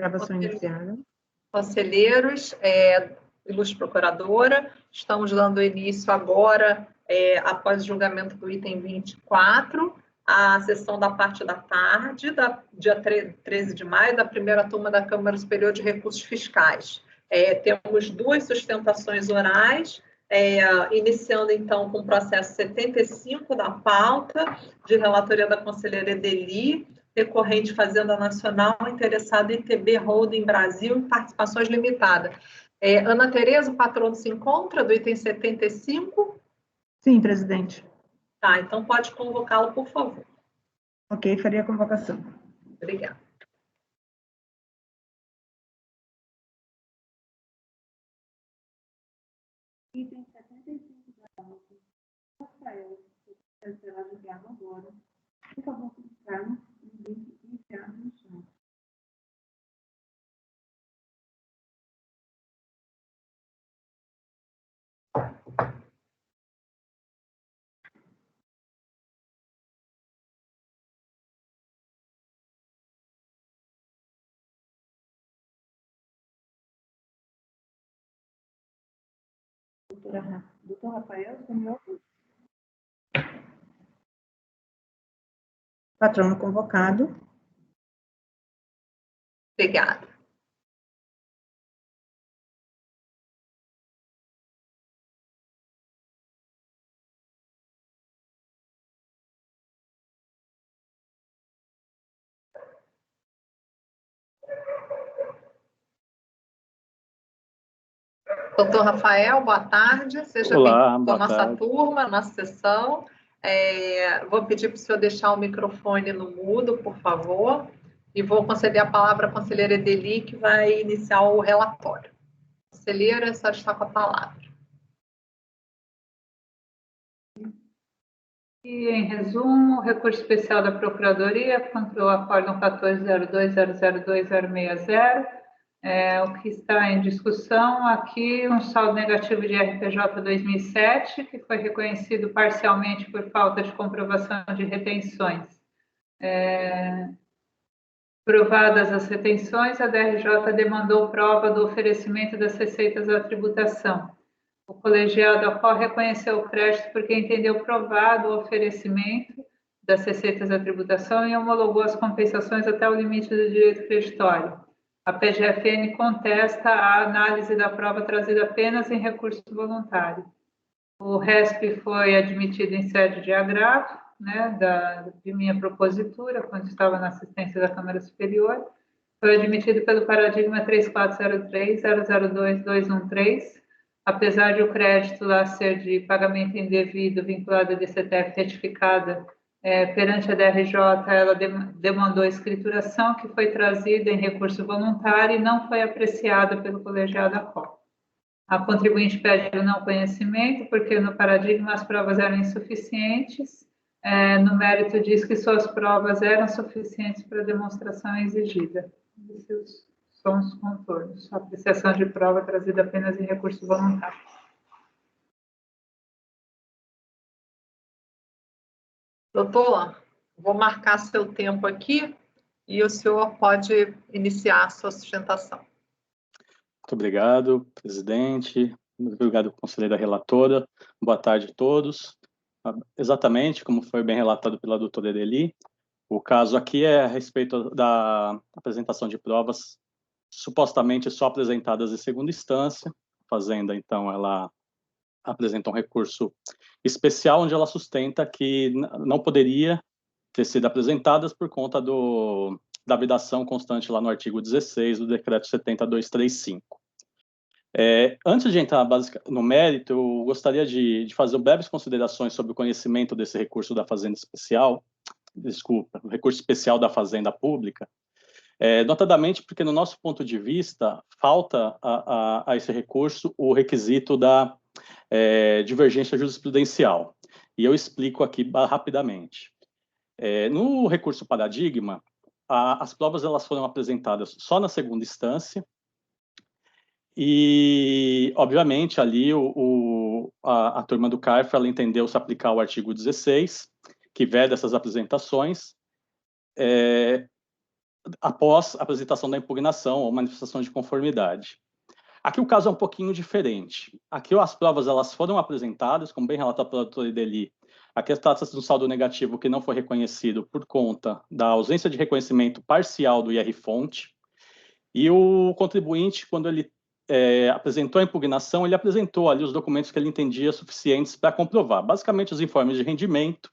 Gravação iniciada. Conselheiros, ilustre procuradora, estamos dando início agora, após o julgamento do item 24, à sessão da parte da tarde, dia 13 de maio, da primeira turma da Câmara Superior de Recursos Fiscais. Temos duas sustentações orais, iniciando, então, com o processo 75 da pauta, de relatoria da conselheira Edeli, recorrente Fazenda Nacional, interessado em ITB Holding Brasil, em participações limitadas. Ana Tereza, o patrono se encontra do item 75? Sim, presidente. Tá, então pode convocá-lo, por favor. Ok, faria a convocação. Obrigada. Item 75 da pauta. Rafael, será julgado agora. Por favor, clicar no link iniciado no chat. Doutor Rafael, você me ouve? Patrono convocado. Obrigada. Doutor Rafael, boa tarde. Seja bem-vindo à nossa turma, à nossa sessão. Vou pedir para o senhor deixar o microfone no mudo, por favor, e vou conceder a palavra à conselheira Edeli, que vai iniciar o relatório. Conselheira, a senhora está com a palavra. E, em resumo, o recurso especial da Procuradoria contra o Acórdão 1402002060, o que está em discussão aqui, um saldo negativo de RPJ 2007, que foi reconhecido parcialmente por falta de comprovação de retenções. Provadas as retenções, a DRJ demandou prova do oferecimento das receitas à tributação. O colegiado ACO reconheceu o crédito porque entendeu provado o oferecimento das receitas à tributação e homologou as compensações até o limite do direito creditório. A PGFN contesta a análise da prova trazida apenas em recurso voluntário. O RESP foi admitido em sede de agravo, de minha propositura, quando estava na assistência da Câmara Superior. Foi admitido pelo paradigma 3403.002.213, apesar de o crédito lá ser de pagamento indevido vinculado à DCTF retificada, perante a DRJ, ela demandou escrituração, que foi trazida em recurso voluntário e não foi apreciada pelo colegiado ACO. A contribuinte pede o não conhecimento, porque no paradigma as provas eram insuficientes, no mérito diz que suas provas eram suficientes para a demonstração exigida. Esses são os contornos. A apreciação de prova trazida apenas em recurso voluntário. Doutor, vou marcar seu tempo aqui e o senhor pode iniciar a sua sustentação. Muito obrigado, presidente. Muito obrigado, conselheira relatora. Boa tarde a todos. Exatamente como foi bem relatado pela doutora Edeli, o caso aqui é a respeito da apresentação de provas supostamente só apresentadas em segunda instância. A Fazenda, então, ela apresenta um recurso especial onde ela sustenta que não poderia ter sido apresentadas por conta da vedação constante lá no artigo 16 do decreto 70.235. Antes de entrar no mérito, eu gostaria de fazer breves considerações sobre o conhecimento desse recurso da Fazenda Especial, o recurso especial da Fazenda Pública, notadamente porque, no nosso ponto de vista, falta a esse recurso o requisito da divergência jurisprudencial. E eu explico aqui rapidamente. No recurso paradigma, as provas elas foram apresentadas só na segunda instância e, obviamente, ali a turma do CARF ela entendeu se aplicar o artigo 16, que veda essas apresentações, após a apresentação da impugnação ou manifestação de conformidade. Aqui o caso é um pouquinho diferente. Aqui as provas elas foram apresentadas, como bem relatado pela doutora Ideli. Aqui trata-se de um saldo negativo que não foi reconhecido por conta da ausência de reconhecimento parcial do IR-fonte. E o contribuinte, quando ele apresentou a impugnação, ele apresentou ali os documentos que ele entendia suficientes para comprovar. Basicamente, os informes de rendimento,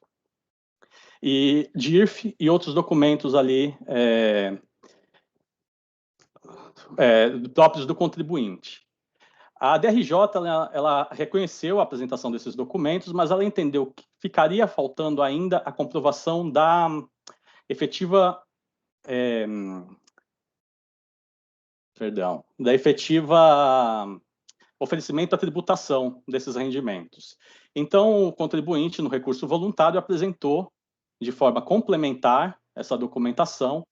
e DIRF e outros documentos ali próprios do contribuinte. A DRJ ela reconheceu a apresentação desses documentos, mas ela entendeu que ficaria faltando ainda a comprovação da efetiva oferecimento à tributação desses rendimentos. Então, o contribuinte, no recurso voluntário, apresentou de forma complementar essa documentação,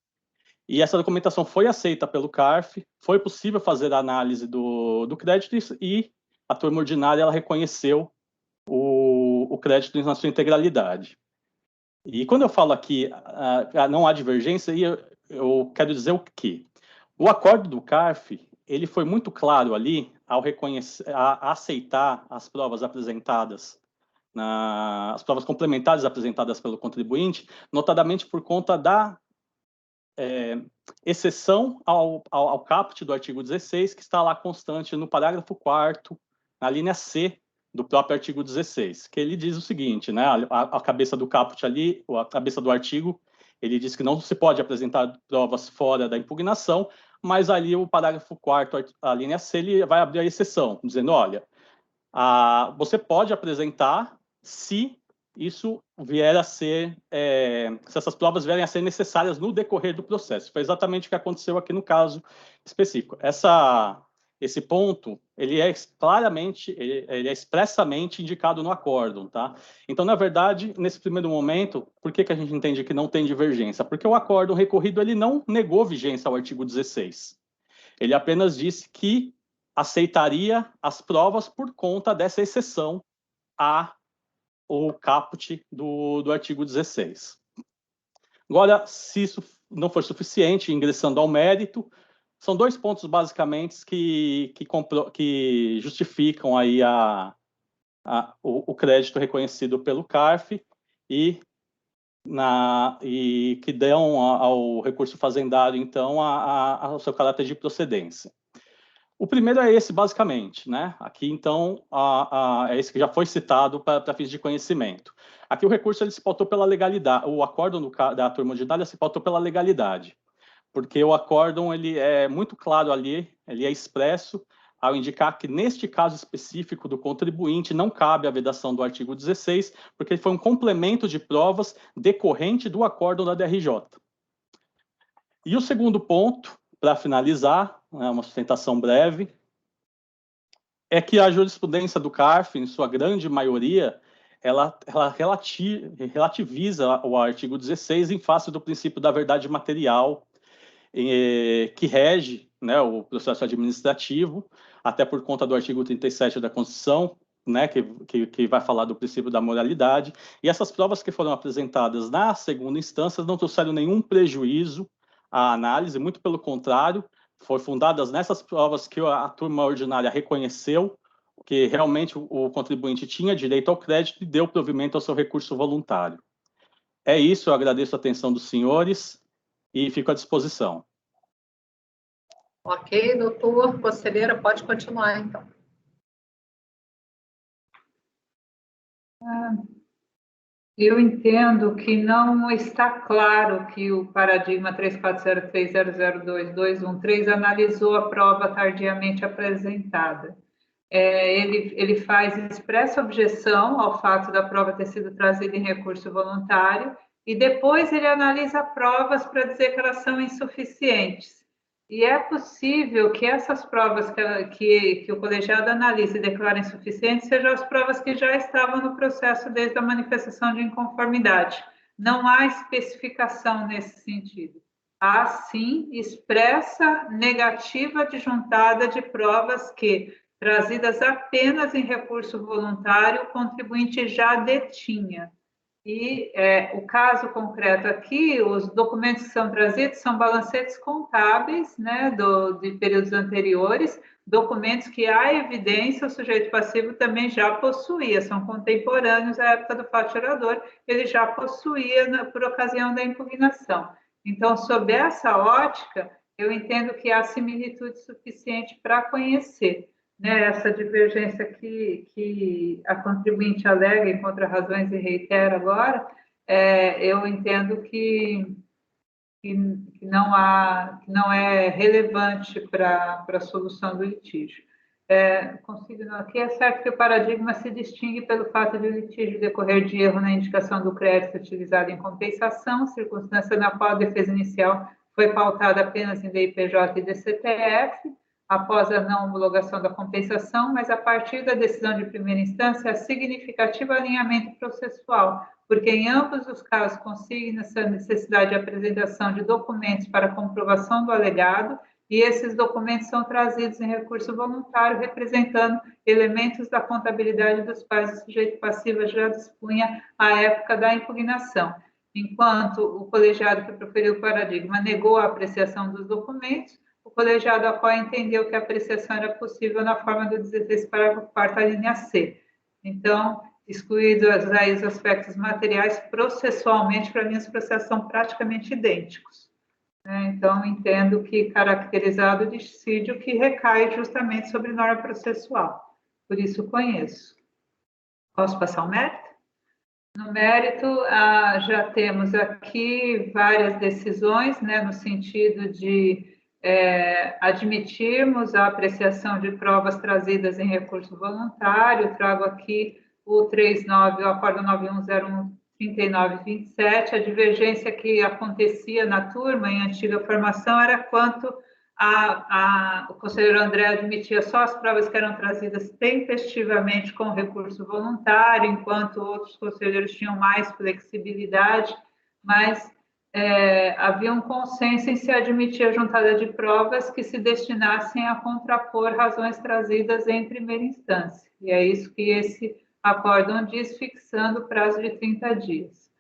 e essa documentação foi aceita pelo CARF, foi possível fazer a análise do crédito e a turma ordinária ela reconheceu o crédito na sua integralidade. E quando eu falo aqui não há divergência, eu quero dizer o quê? O acordo do CARF, ele foi muito claro ali ao aceitar as provas apresentadas, as provas complementares apresentadas pelo contribuinte, notadamente por conta da exceção ao caput do artigo 16, que está lá constante no parágrafo 4º, na linha C do próprio artigo 16, que ele diz o seguinte, né, a cabeça do caput ali, a cabeça do artigo, ele diz que não se pode apresentar provas fora da impugnação, mas ali o parágrafo 4º, a linha C, ele vai abrir a exceção, dizendo, olha, você pode apresentar se isso vier a ser, se essas provas vierem a ser necessárias no decorrer do processo. Foi exatamente o que aconteceu aqui no caso específico. Esse ponto, ele é claramente, ele é expressamente indicado no acórdão, tá? Então, na verdade, nesse primeiro momento, por que a gente entende que não tem divergência? Porque o acórdão recorrido, ele não negou vigência ao artigo 16. Ele apenas disse que aceitaria as provas por conta dessa exceção ao caput do artigo 16. Agora, se isso não for suficiente, ingressando ao mérito, são dois pontos, basicamente, que justificam aí o crédito reconhecido pelo CARF e que dão ao recurso fazendário, então, ao seu caráter de procedência. O primeiro é esse, basicamente, né? Aqui, então, é esse que já foi citado para fins de conhecimento. Aqui o recurso ele se pautou pela legalidade, o acórdão da turma ordinária se pautou pela legalidade, porque o acórdão ele é muito claro ali, ele é expresso ao indicar que, neste caso específico do contribuinte, não cabe a vedação do artigo 16, porque ele foi um complemento de provas decorrente do acórdão da DRJ. E o segundo ponto, para finalizar, uma sustentação breve, é que a jurisprudência do CARF, em sua grande maioria, ela relativiza o artigo 16 em face do princípio da verdade material, que rege, né, o processo administrativo, até por conta do artigo 37 da Constituição, né, que vai falar do princípio da moralidade, e essas provas que foram apresentadas na segunda instância não trouxeram nenhum prejuízo à análise, muito pelo contrário, foram fundadas nessas provas que a turma ordinária reconheceu que realmente o contribuinte tinha direito ao crédito e deu provimento ao seu recurso voluntário. É isso, eu agradeço a atenção dos senhores e fico à disposição. Ok, doutor, conselheira, pode continuar, então. Eu entendo que não está claro que o paradigma 3403002213 analisou a prova tardiamente apresentada. Ele faz expressa objeção ao fato da prova ter sido trazida em recurso voluntário e depois ele analisa provas para dizer que elas são insuficientes. E é possível que essas provas que o colegiado analise e declare insuficientes sejam as provas que já estavam no processo desde a manifestação de inconformidade. Não há especificação nesse sentido. Há, sim, expressa negativa adjuntada de provas que, trazidas apenas em recurso voluntário, o contribuinte já detinha. E o caso concreto aqui, os documentos que são trazidos são balancetes contábeis, né, de períodos anteriores, documentos que há evidência, o sujeito passivo também já possuía, são contemporâneos à época do fato gerador, ele já possuía por ocasião da impugnação. Então, sob essa ótica, eu entendo que há similitude suficiente para conhecer, né, essa divergência que a contribuinte alega em contra-razões e reitera agora, eu entendo que não é relevante para a solução do litígio. Considerando aqui, é certo que o paradigma se distingue pelo fato de o litígio decorrer de erro na indicação do crédito utilizado em compensação, circunstância na qual a defesa inicial foi pautada apenas em DIPJ e DCTF, após a não homologação da compensação, mas a partir da decisão de primeira instância, significativo alinhamento processual, porque em ambos os casos consigna-se a necessidade de apresentação de documentos para comprovação do alegado, e esses documentos são trazidos em recurso voluntário, representando elementos da contabilidade dos quais o sujeito passivo já dispunha à época da impugnação. Enquanto o colegiado que proferiu o paradigma negou a apreciação dos documentos, o colegiado ACOA entendeu que a apreciação era possível na forma do 16, parágrafo 4º, a linha C. Então, excluídos aí os aspectos materiais, processualmente, para mim, os processos são praticamente idênticos. Então, entendo que caracterizado o dissídio que recai justamente sobre norma processual. Por isso, conheço. Posso passar o mérito? No mérito, já temos aqui várias decisões, né, no sentido de admitirmos a apreciação de provas trazidas em recurso voluntário. Trago aqui o 39, o Acórdão 9101-3927, a divergência que acontecia na turma em antiga formação era quanto o conselheiro André admitia só as provas que eram trazidas tempestivamente com recurso voluntário, enquanto outros conselheiros tinham mais flexibilidade, mas havia um consenso em se admitir a juntada de provas que se destinassem a contrapor razões trazidas em primeira instância. E é isso que esse acórdão diz, fixando o prazo de 30 dias.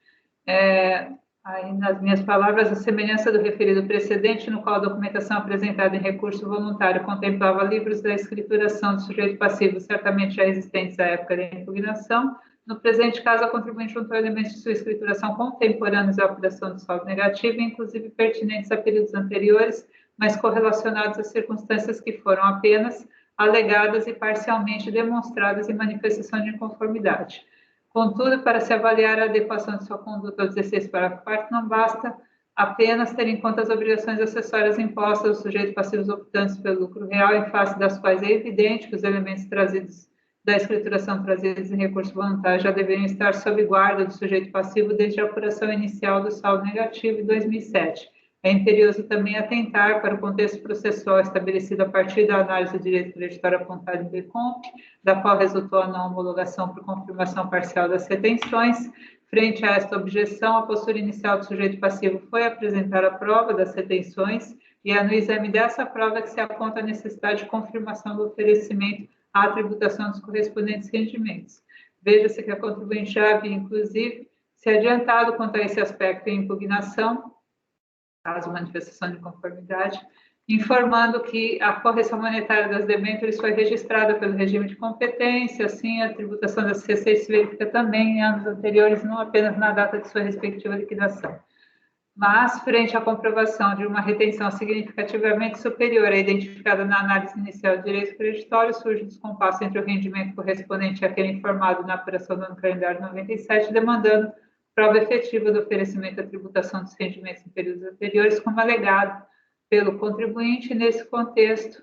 Aí, nas minhas palavras, a semelhança do referido precedente, no qual a documentação apresentada em recurso voluntário contemplava livros da escrituração do sujeito passivo, certamente já existentes à época da impugnação. No presente caso, a contribuinte juntou elementos de sua escrituração contemporâneos à apuração do saldo negativo, inclusive pertinentes a períodos anteriores, mas correlacionados às circunstâncias que foram apenas alegadas e parcialmente demonstradas em manifestação de inconformidade. Contudo, para se avaliar a adequação de sua conduta ao 16, parágrafo 4º, não basta apenas ter em conta as obrigações acessórias impostas aos sujeitos passivos optantes pelo lucro real, em face das quais é evidente que os elementos trazidos da escrituração trazidos em recurso voluntário já deveriam estar sob guarda do sujeito passivo desde a apuração inicial do saldo negativo em 2007. É imperioso também atentar para o contexto processual estabelecido a partir da análise do direito creditório apontado em DECOMP, da qual resultou a não homologação por confirmação parcial das retenções. Frente a esta objeção, a postura inicial do sujeito passivo foi apresentar a prova das retenções, e é no exame dessa prova que se aponta a necessidade de confirmação do oferecimento à tributação dos correspondentes rendimentos. Veja-se que a contribuinte já havia, inclusive, se adiantado quanto a esse aspecto em impugnação, caso manifestação de conformidade, informando que a correção monetária das debêntures foi registrada pelo regime de competência, assim a tributação das receitas se verifica também em anos anteriores, não apenas na data de sua respectiva liquidação. Mas, frente à comprovação de uma retenção significativamente superior à identificada na análise inicial de direito creditório, surge o descompasso entre o rendimento correspondente àquele informado na apuração do ano calendário 97, demandando prova efetiva do oferecimento da tributação dos rendimentos em períodos anteriores, como alegado pelo contribuinte. Nesse contexto,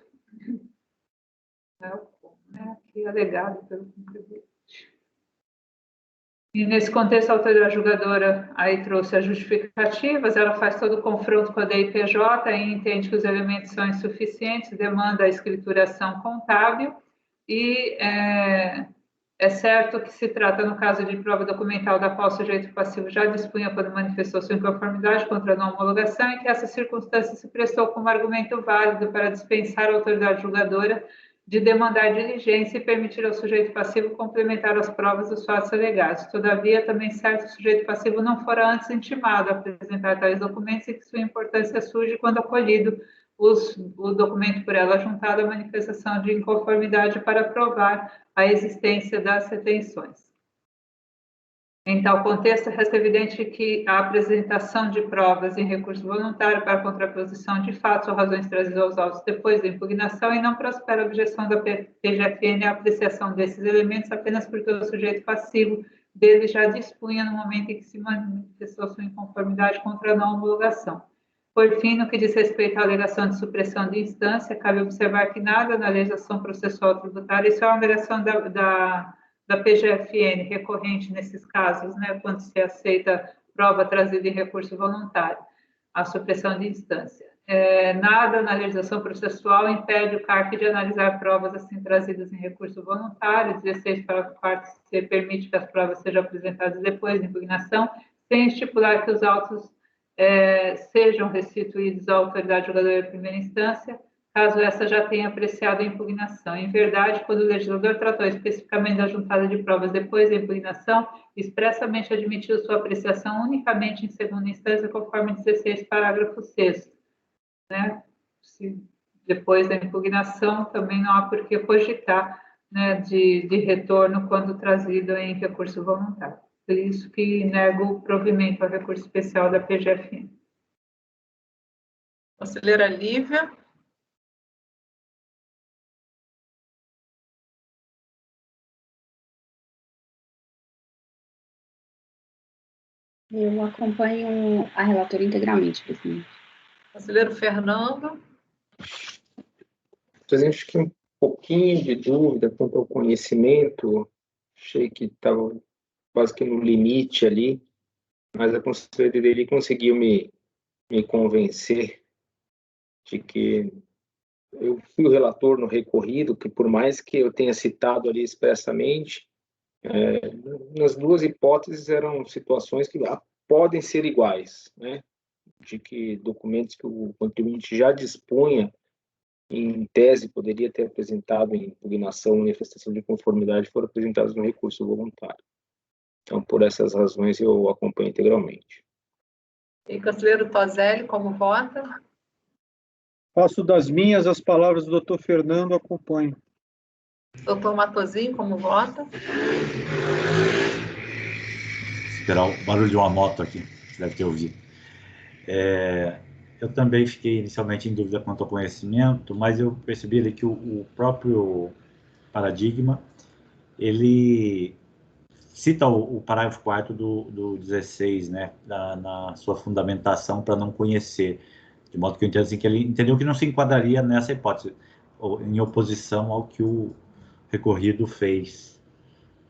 aqui alegado pelo contribuinte. E nesse contexto, a autoridade julgadora aí trouxe as justificativas, ela faz todo o confronto com a DIPJ e entende que os elementos são insuficientes, demanda a escrituração contábil, e é certo que se trata, no caso de prova documental da qual o sujeito passivo já dispunha quando manifestou sua inconformidade contra a não homologação, e que essa circunstância se prestou como argumento válido para dispensar a autoridade julgadora de demandar diligência e permitir ao sujeito passivo complementar as provas dos fatos alegados. Todavia, também certo sujeito passivo não fora antes intimado a apresentar tais documentos e que sua importância surge quando acolhido o documento por ela juntado à manifestação de inconformidade para provar a existência das retenções. Em tal contexto, resta evidente que a apresentação de provas em recurso voluntário para contraposição de fatos ou razões trazidos aos autos depois da impugnação e não prospera a objeção da PGFN à apreciação desses elementos apenas porque o sujeito passivo dele já dispunha no momento em que se manifestou sua inconformidade contra a não homologação. Por fim, no que diz respeito à alegação de supressão de instância, cabe observar que nada na legislação processual tributária, isso é uma alegação da PGFN recorrente nesses casos, né, quando se aceita prova trazida em recurso voluntário, a supressão de instância. Nada na legislação processual impede o CARF de analisar provas assim trazidas em recurso voluntário. 16, parágrafo 4º, se permite que as provas sejam apresentadas depois da impugnação, sem estipular que os autos sejam restituídos à autoridade julgadora de primeira instância, caso essa já tenha apreciado a impugnação. Em verdade, quando o legislador tratou especificamente da juntada de provas depois da impugnação, expressamente admitiu sua apreciação unicamente em segunda instância, conforme 16, parágrafo 6º. Né? Depois da impugnação, também não há por que cogitar, né, de retorno quando trazido em recurso voluntário. Por isso que nego o provimento ao recurso especial da PGFN. Conselheira Lívia. Eu acompanho a relatora integralmente, presidente. Conselheiro Fernando. Presidente, acho que um pouquinho de dúvida quanto ao conhecimento, achei que estava quase que no limite ali, mas a conselheira dele conseguiu me convencer de que eu fui o relator no recorrido, que por mais que eu tenha citado ali expressamente, nas duas hipóteses eram situações que podem ser iguais, né? De que documentos que o contribuinte já dispunha, em tese, poderia ter apresentado em impugnação, manifestação de conformidade, foram apresentados no recurso voluntário. Então, por essas razões, eu acompanho integralmente. E conselheiro Toselli, como vota? Faço das minhas as palavras do Dr. Fernando, acompanho. Doutor Matosinho, como vota? Esperar o barulho de uma moto aqui, você deve ter ouvido. Eu também fiquei inicialmente em dúvida quanto ao conhecimento, mas eu percebi ali que o próprio paradigma, ele cita o parágrafo 4º do 16, né, na sua fundamentação para não conhecer, de modo que eu entendo assim, que ele entendeu que não se enquadraria nessa hipótese, em oposição ao que o recorrido fez,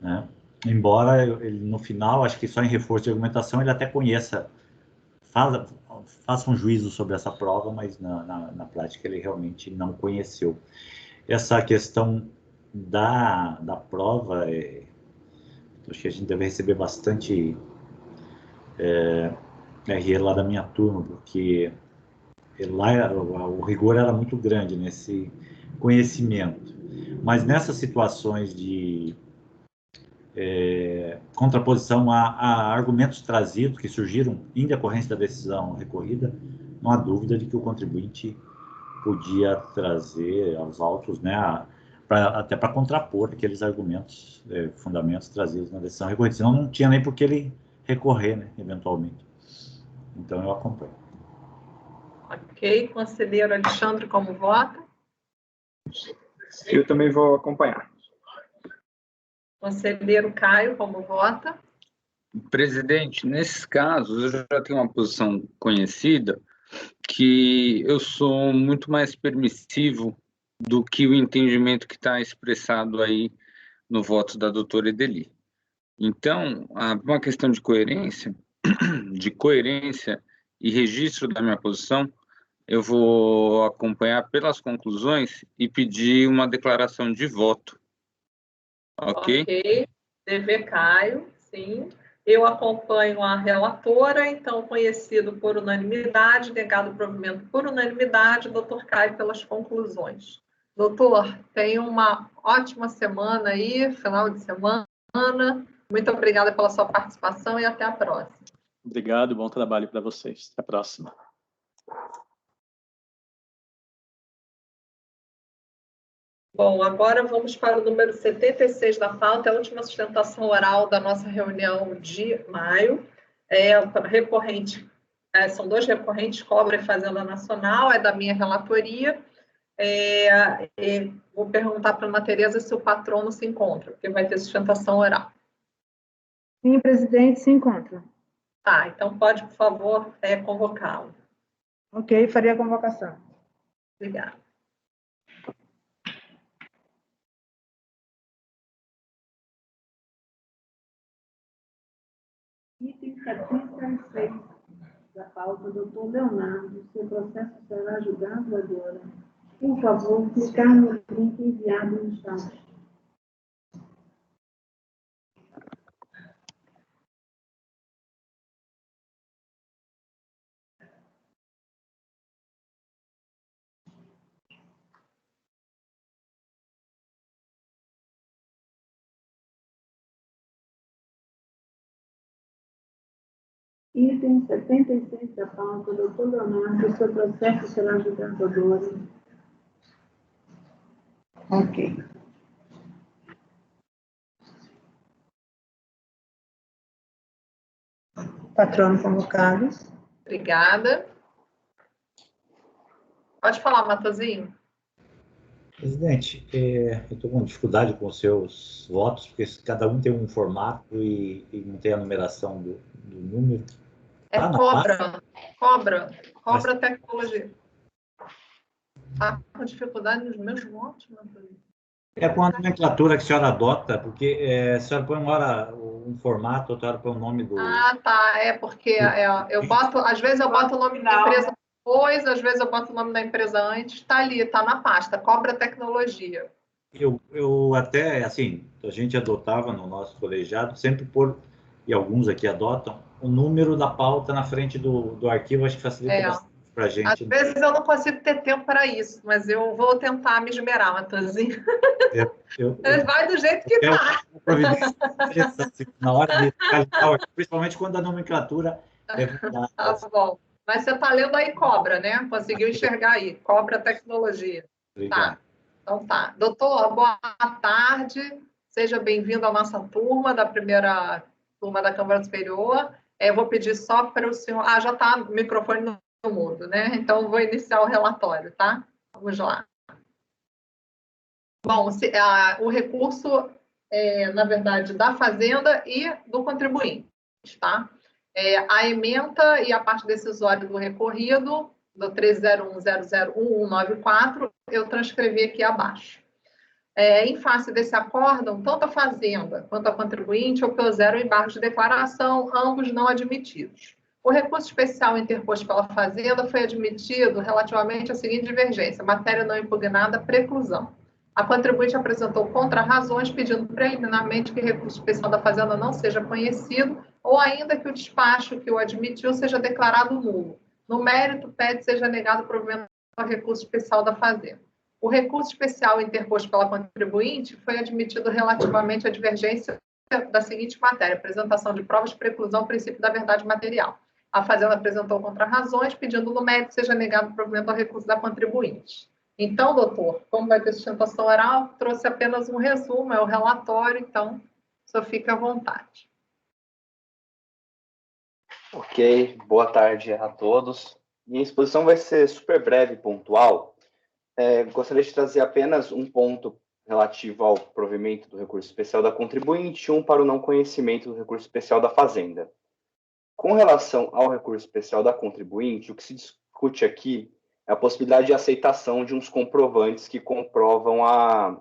né? Embora ele, no final, acho que só em reforço de argumentação, ele até conheça, faça um juízo sobre essa prova, mas na prática ele realmente não conheceu. Essa questão da prova, acho que a gente deve receber bastante RE lá da minha turma, porque lá o rigor era muito grande nesse conhecimento. Mas nessas situações de contraposição a argumentos trazidos que surgiram em decorrência da decisão recorrida, não há dúvida de que o contribuinte podia trazer aos autos, né, até para contrapor aqueles argumentos, fundamentos trazidos na decisão recorrida, senão não tinha nem por que ele recorrer, né, eventualmente. Então, eu acompanho. Ok. Conselheiro Alexandre, como vota? Eu também vou acompanhar. Conselheiro Caio, como vota? Presidente, nesses casos, eu já tenho uma posição conhecida que eu sou muito mais permissivo do que o entendimento que está expressado aí no voto da doutora Edeli. Então, uma questão de coerência e registro da minha posição, eu vou acompanhar pelas conclusões e pedir uma declaração de voto. Ok? Ok. DV Caio, sim. Eu acompanho a relatora, então, conhecido por unanimidade, negado o provimento por unanimidade, doutor Caio pelas conclusões. Doutor, tenha uma ótima semana aí, final de semana. Muito obrigada pela sua participação e até a próxima. Obrigado, bom trabalho para vocês. Até a próxima. Bom, agora vamos para o número 76 da pauta, a última sustentação oral da nossa reunião de maio. Recorrente, são dois recorrentes, Cobra e Fazenda Nacional, é da minha relatoria. Vou perguntar para a Ana Tereza se o patrono se encontra, porque vai ter sustentação oral. Sim, presidente, se encontra. Tá, então pode, por favor, convocá-lo. Ok, faria a convocação. Obrigada. Item 76 da pauta, doutor Leonardo, seu processo será julgado agora. Por favor, clicar no link enviado no chat. Item 76 da pauta, doutor Leonardo, seu processo será julgado agora. Ok. Patrono convocado. Obrigada. Pode falar, Matosinho. Presidente, eu estou com dificuldade com os seus votos, porque cada um tem um formato e não tem a numeração do número. Cobra tecnologia. Está com dificuldade nos meus votos, Matosinho? É com a nomenclatura que a senhora adota, porque a senhora põe uma hora um formato, outra hora põe o nome do... Ah, tá. Porque eu boto, às vezes eu boto o nome da empresa depois, às vezes eu boto o nome da empresa antes. Está ali, está na pasta, Cobra Tecnologia. Eu até, assim, a gente adotava no nosso colegiado, sempre por, e alguns aqui adotam, o número da pauta na frente do arquivo, acho que facilita bastante para a gente. Às vezes eu não consigo ter tempo para isso, mas eu vou tentar me esmerar, Matosinho. Vai do jeito que está. Na hora de calcular, principalmente quando a nomenclatura é verdade. Tá bom. Mas você está lendo aí Cobra, né? Conseguiu enxergar aí, Cobra Tecnologia. Obrigado. Tá. Então tá. Doutor, boa tarde. Seja bem-vindo à nossa turma, da primeira turma da Câmara Superior. Eu vou pedir só para o senhor... já está o microfone no mudo, né? Então, vou iniciar o relatório, tá? Vamos lá. Bom, o recurso na verdade, da Fazenda e do contribuinte, tá? A ementa e a parte decisória do recorrido, do 301.001.194, eu transcrevi aqui abaixo. Em face desse acórdão, tanto a Fazenda quanto a contribuinte opuseram embargos de declaração, ambos não admitidos. O recurso especial interposto pela Fazenda foi admitido relativamente à seguinte divergência: matéria não impugnada, preclusão. A contribuinte apresentou contra-razões, pedindo preliminarmente que o recurso especial da Fazenda não seja conhecido, ou ainda que o despacho que o admitiu seja declarado nulo. No mérito, pede seja negado o provimento ao recurso especial da Fazenda. O recurso especial interposto pela contribuinte foi admitido relativamente à divergência da seguinte matéria: apresentação de provas de preclusão, princípio da verdade material. A Fazenda apresentou contra-razões, pedindo no mérito seja negado o provimento ao recurso da contribuinte. Então, doutor, como vai ter sustentação oral, trouxe apenas um resumo, é o relatório, então, só fique à vontade. Ok, boa tarde a todos. Minha exposição vai ser super breve e pontual. Gostaria de trazer apenas um ponto relativo ao provimento do recurso especial da contribuinte e um para o não conhecimento do recurso especial da Fazenda. Com relação ao recurso especial da contribuinte, o que se discute aqui é a possibilidade de aceitação de uns comprovantes que comprovam a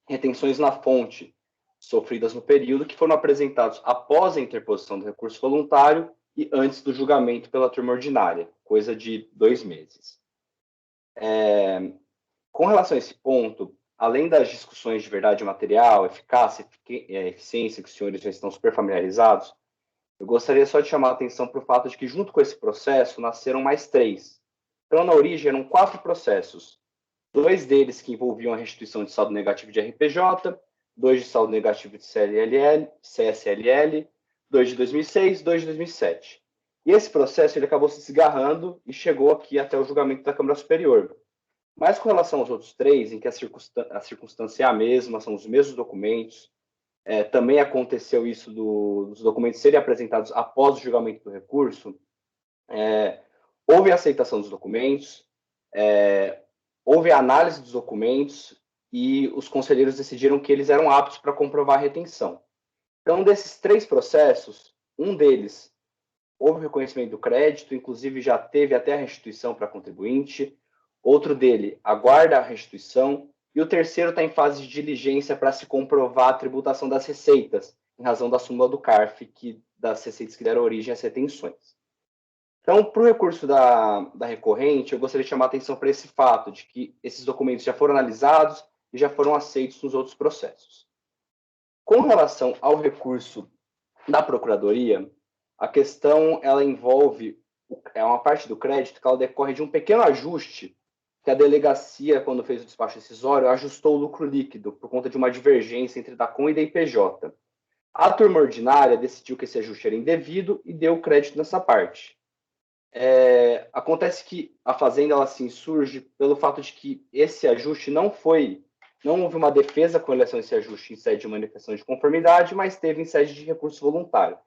retenções na fonte sofridas no período, que foram apresentados após a interposição do recurso voluntário e antes do julgamento pela turma ordinária, coisa de 2 meses. Com relação a esse ponto, além das discussões de verdade material, eficácia, eficiência, que os senhores já estão super familiarizados, eu gostaria só de chamar a atenção para o fato de que, junto com esse processo, nasceram mais 3. Então, na origem, eram 4 processos. 2 deles que envolviam a restituição de saldo negativo de RPJ, 2 de saldo negativo de CSLL, 2 de 2006, 2 de 2007. E esse processo ele acabou se desgarrando e chegou aqui até o julgamento da Câmara Superior. Mas com relação aos outros 3, em que a circunstância é a mesma, são os mesmos documentos, também aconteceu isso dos documentos serem apresentados após o julgamento do recurso, houve a aceitação dos documentos, houve a análise dos documentos e os conselheiros decidiram que eles eram aptos para comprovar a retenção. Então, desses 3 processos, um deles houve o reconhecimento do crédito, inclusive já teve até a restituição para contribuinte, outro dele aguarda a restituição, e o terceiro está em fase de diligência para se comprovar a tributação das receitas, em razão da súmula do CARF, das receitas que deram origem às retenções. Então, para o recurso da recorrente, eu gostaria de chamar a atenção para esse fato, de que esses documentos já foram analisados e já foram aceitos nos outros processos. Com relação ao recurso da Procuradoria, a questão ela envolve uma parte do crédito que ela decorre de um pequeno ajuste que a delegacia, quando fez o despacho decisório, ajustou o lucro líquido por conta de uma divergência entre DACOM e DIPJ. A turma ordinária decidiu que esse ajuste era indevido e deu crédito nessa parte. Acontece que a Fazenda ela se insurge pelo fato de que esse ajuste não houve uma defesa com relação a esse ajuste em sede de manifestação de conformidade, mas teve em sede de recurso voluntário.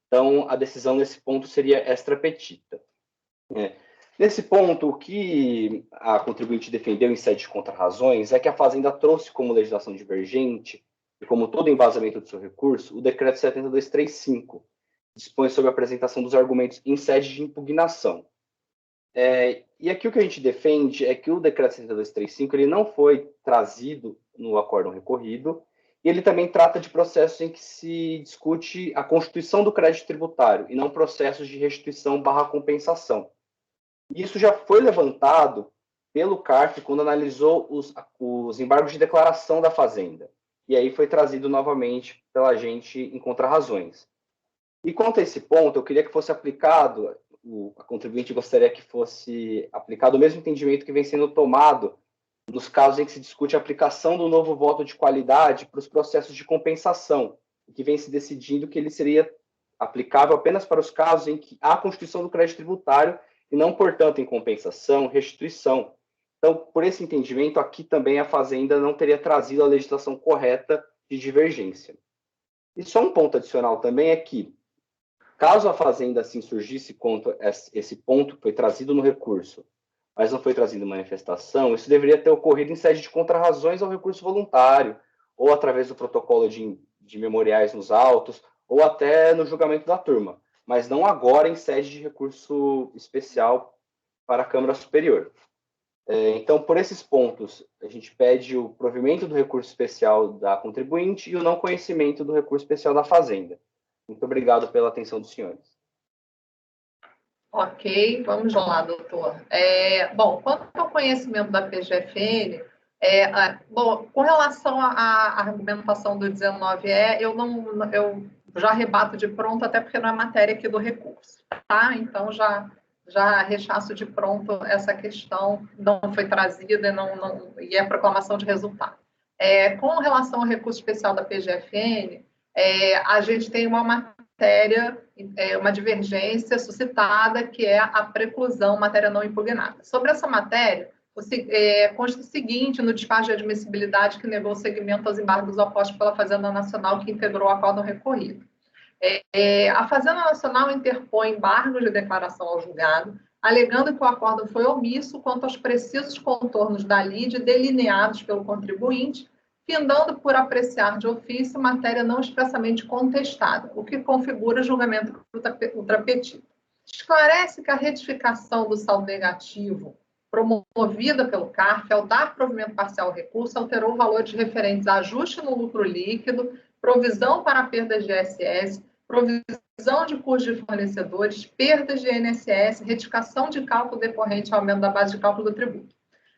Então, a decisão nesse ponto seria extra petita. Nesse ponto, o que a contribuinte defendeu em sede de contrarrazões é que a Fazenda trouxe como legislação divergente, e como todo embasamento do seu recurso, o Decreto 7235, que dispõe sobre a apresentação dos argumentos em sede de impugnação. E aqui o que a gente defende é que o Decreto 7235 ele não foi trazido no acórdão recorrido, e ele também trata de processos em que se discute a constituição do crédito tributário, e não processos de restituição/compensação. Isso já foi levantado pelo CARF quando analisou os embargos de declaração da Fazenda. E aí foi trazido novamente pela gente em contrarrazões. E quanto a esse ponto, eu queria que fosse aplicado, a contribuinte gostaria que fosse aplicado o mesmo entendimento que vem sendo tomado nos casos em que se discute a aplicação do novo voto de qualidade para os processos de compensação, que vem se decidindo que ele seria aplicável apenas para os casos em que há a constituição do crédito tributário e não, portanto, em compensação, restituição. Então, por esse entendimento, aqui também a Fazenda não teria trazido a legislação correta de divergência. E só um ponto adicional também é que, caso a Fazenda se insurgisse contra esse ponto que foi trazido no recurso, mas não foi trazido em manifestação, isso deveria ter ocorrido em sede de contrarrazões ao recurso voluntário, ou através do protocolo de memoriais nos autos, ou até no julgamento da turma, mas não agora em sede de recurso especial para a Câmara Superior. Então, por esses pontos, a gente pede o provimento do recurso especial da contribuinte e o não conhecimento do recurso especial da Fazenda. Muito obrigado pela atenção dos senhores. Ok, vamos lá, doutor. Bom, quanto ao conhecimento da PGFN, com relação à argumentação do 19E, eu já rebato de pronto, até porque não é matéria aqui do recurso, tá? Então, já rechaço de pronto essa questão, não foi trazida e é proclamação de resultado. Com relação ao recurso especial da PGFN, a gente tem uma matéria, uma divergência suscitada, que é a preclusão, matéria não impugnada. Sobre essa matéria, consta o seguinte no despacho de admissibilidade que negou o seguimento aos embargos opostos pela Fazenda Nacional, que integrou o acórdão recorrido. A Fazenda Nacional interpõe embargos de declaração ao julgado, alegando que o acórdão foi omisso quanto aos precisos contornos da lide delineados pelo contribuinte, findando por apreciar de ofício matéria não expressamente contestada, o que configura julgamento ultrapetita. Esclarece que a retificação do saldo negativo promovida pelo CARF, ao dar provimento parcial ao recurso, alterou valores referentes a ajuste no lucro líquido, provisão para perdas de ISS, provisão de custos de fornecedores, perdas de INSS, retificação de cálculo decorrente ao aumento da base de cálculo do tributo.